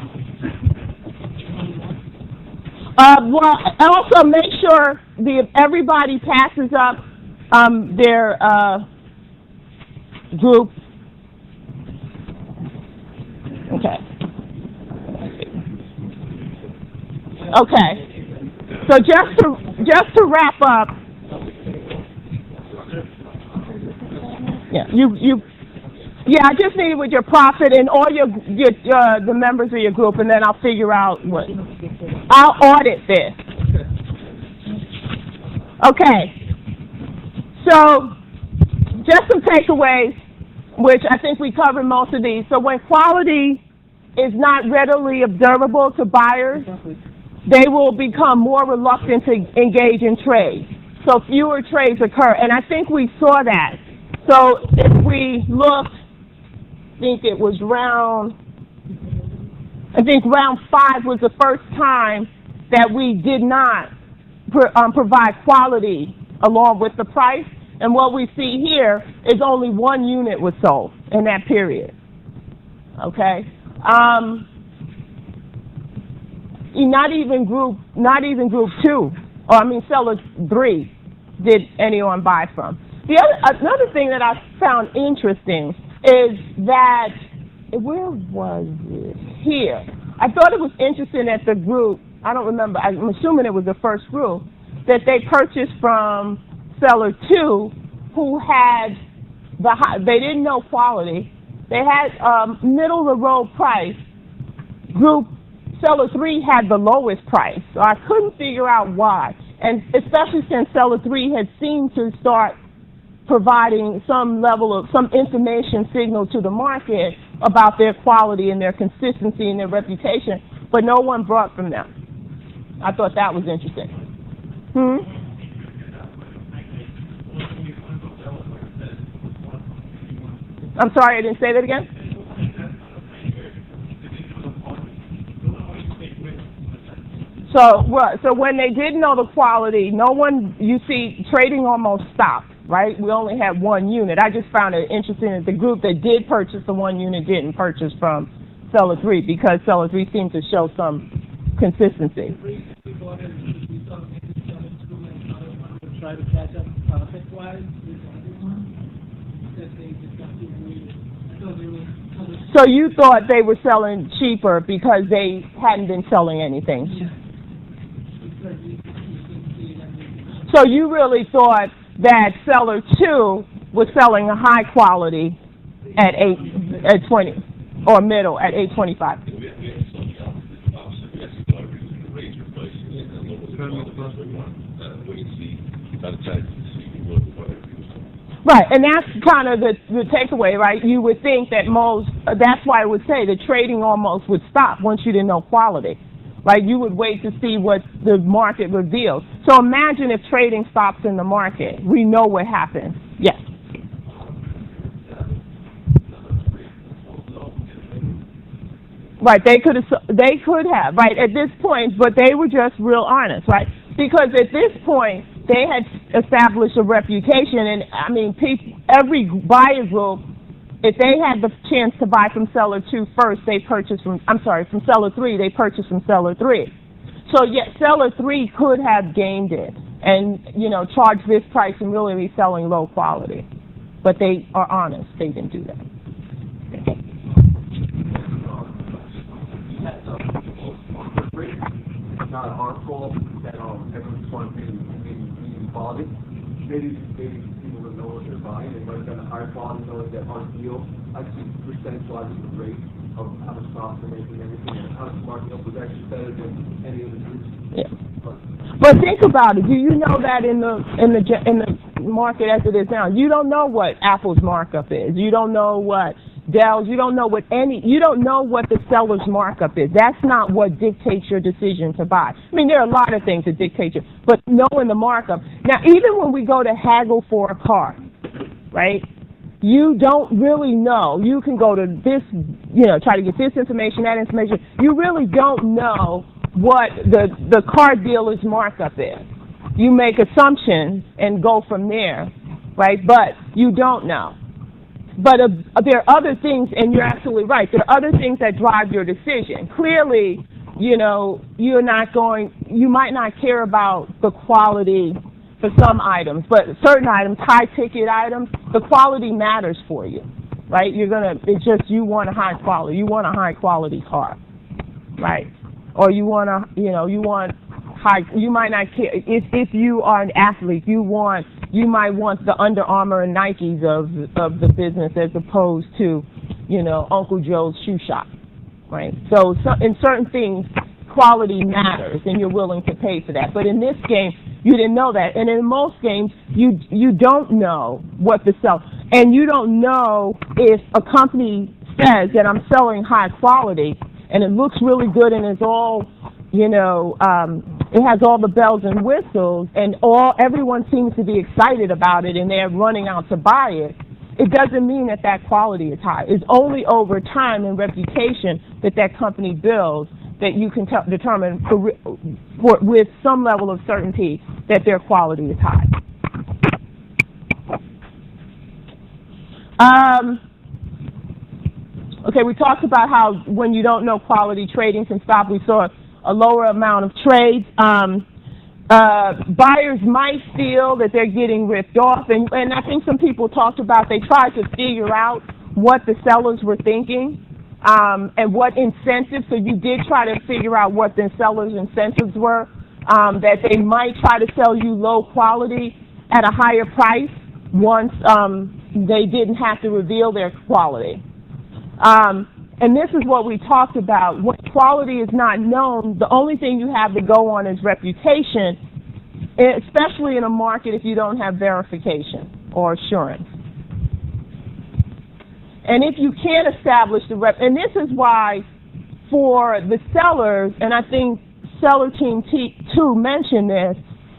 Well, also make sure everybody passes up their group. Okay. Okay. So just to wrap up, I just need with your profit and all the members of your group, and then I'll figure out I'll audit this. Okay. So just some takeaways, which I think we covered most of these. So when quality is not readily observable to buyers, they will become more reluctant to engage in trade. So fewer trades occur, and I think we saw that. So if we look, I think it was round 5 was the first time that we did not provide quality along with the price. And what we see here is only one unit was sold in that period. Okay? Not even group 2, or I mean seller 3 did anyone buy from. Another thing that I found interesting is that, where was it? Here. I thought it was interesting that the group, I don't remember, I'm assuming it was the first group, that they purchased from seller 2 who had they didn't know quality. They had middle of the road price. Group seller 3 had the lowest price. So I couldn't figure out why. And especially since seller 3 had seemed to start providing some level of, some information signal to the market about their quality and their consistency and their reputation, but no one bought from them. I thought that was interesting. I'm sorry, I didn't say that again? So when they didn't know the quality, no one, you see, trading almost stopped, right? We only had one unit. I just found it interesting that the group that did purchase the one unit didn't purchase from seller 3 because seller 3 seemed to show some consistency. Try to catch up profit-wise. So you thought they were selling cheaper because they hadn't been selling anything? So you really thought that seller 2 was selling a high quality at 20, or middle at $8.25. Right, and that's kind of the takeaway, right? You would think that that's why I would say the trading almost would stop once you didn't know quality, right? You would wait to see what the market reveals. So imagine if trading stops in the market. We know what happens. Yes. Right, they could have, right, at this point, but they were just real honest, right? Because at this point, they had established a reputation, and I mean, every buyer group, if they had the chance to buy from seller 2 first, they purchased from seller 3, they purchased from seller 3. So yet seller 3 could have gained it and, charge this price and really be selling low quality. But they are honest, they didn't do that. It's not our fault that everyone's trying to be quality. Maybe people don't know what they're buying. They might have got a higher quality, knowing that our deal actually percentage-wise is the rate of how much profit they're making, everything, and how much marking up was actually better than any of the groups. Yeah. But think about it. Do you know that in the market as it is now, you don't know what Apple's markup is. You don't know what Dell's. You don't know what the seller's markup is. That's not what dictates your decision to buy. I mean, there are a lot of things that dictate you, but knowing the markup. Now, even when we go to haggle for a car, right? You don't really know. You can go to this, try to get this information, that information. You really don't know what the car dealer's markup is. You make assumptions and go from there, right? But you don't know. But there are other things, and you're absolutely right, there are other things that drive your decision. Clearly, you might not care about the quality for some items, but certain items, high-ticket items, the quality matters for you, right? You want a high quality. You want a high-quality car, right? Or you might not care, if you are an athlete, you might want the Under Armour and Nikes of the business as opposed to, Uncle Joe's shoe shop, right? So in certain things, quality matters, and you're willing to pay for that. But in this game, you didn't know that. And in most games, you don't know what to sell. And you don't know if a company says that I'm selling high quality, and it looks really good and it's all, it has all the bells and whistles, and everyone seems to be excited about it, and they're running out to buy it. It doesn't mean that quality is high. It's only over time and reputation that company builds that you can determine with some level of certainty that their quality is high. Okay, we talked about how when you don't know quality, trading can stop. We saw a lower amount of trades. Buyers might feel that they're getting ripped off, and I think some people talked about they tried to figure out what the sellers were thinking and what incentives. So you did try to figure out what the sellers' incentives were, that they might try to sell you low quality at a higher price once they didn't have to reveal their quality. And this is what we talked about. When quality is not known, the only thing you have to go on is reputation, especially in a market if you don't have verification or assurance. And if you can't establish the and this is why for the sellers, and I think Seller Team 2 mentioned this,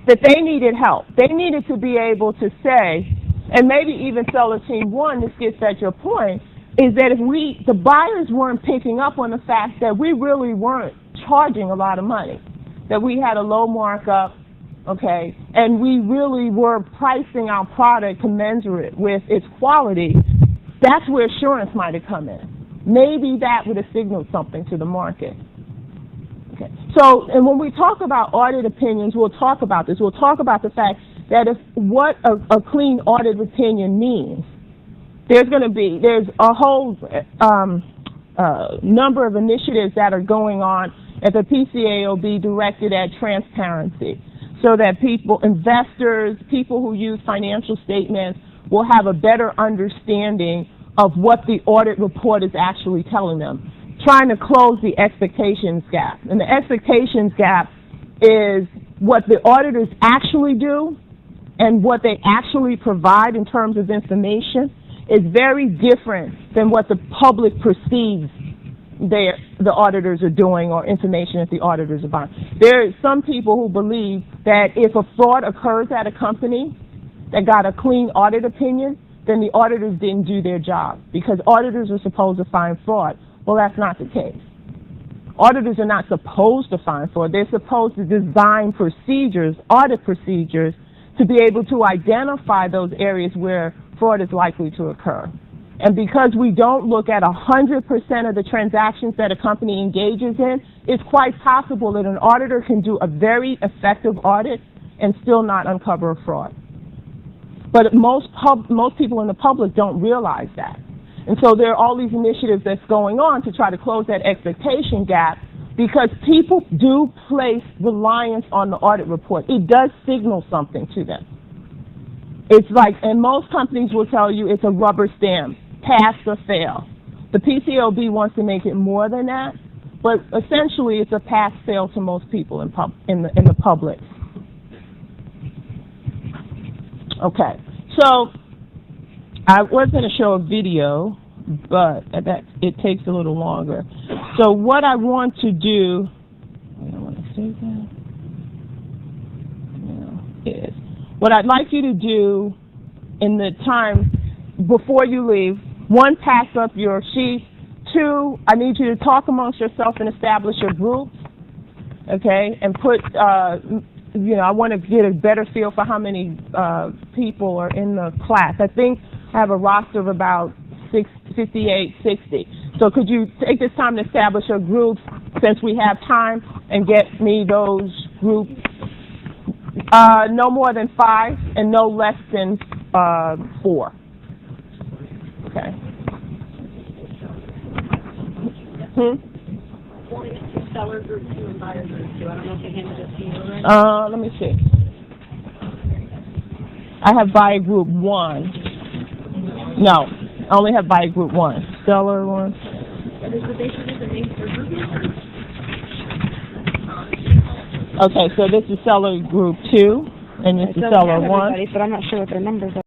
that they needed help. They needed to be able to say, and maybe even Seller Team 1, this gets at your point, is that if the buyers weren't picking up on the fact that we really weren't charging a lot of money, that we had a low markup, okay, and we really were pricing our product commensurate with its quality, that's where assurance might have come in. Maybe that would have signaled something to the market. Okay. So, and when we talk about audit opinions, we'll talk about this. We'll talk about the fact that what a clean audit opinion means. There's a whole number of initiatives that are going on at the PCAOB directed at transparency, so that investors, people who use financial statements will have a better understanding of what the audit report is actually telling them, trying to close the expectations gap. And the expectations gap is what the auditors actually do and what they actually provide in terms of information is very different than what the public perceives the auditors are doing or information that the auditors are buying. There are some people who believe that if a fraud occurs at a company that got a clean audit opinion, then the auditors didn't do their job because auditors are supposed to find fraud. Well, that's not the case. Auditors are not supposed to find fraud. They're supposed to design procedures, audit procedures, to be able to identify those areas where fraud is likely to occur. And because we don't look at 100% of the transactions that a company engages in, it's quite possible that an auditor can do a very effective audit and still not uncover a fraud. But most people in the public don't realize that. And so there are all these initiatives that's going on to try to close that expectation gap because people do place reliance on the audit report. It does signal something to them. It's like, and most companies will tell you it's a rubber stamp, pass or fail. The PCAOB wants to make it more than that, but essentially it's a pass-fail to most people in the public. Okay, so I was going to show a video, but it takes a little longer. So what I want to do, I don't want to save that. No, is what I'd like you to do in the time before you leave, 1, pass up your sheet. 2, I need you to talk amongst yourself and establish your groups, okay, and put, I want to get a better feel for how many people are in the class. I think I have a roster of about 58, 60. So could you take this time to establish your groups since we have time and get me those groups? No more than 5 and no less than 4. Okay. Seller group 2 and buyer group 2. I don't know if they handed it to you already. Let me see. I have buyer group 1. No, I only have buyer group 1. Seller 1. Okay, so this is seller group 2, and this is seller 1. But I'm not sure what their numbers are.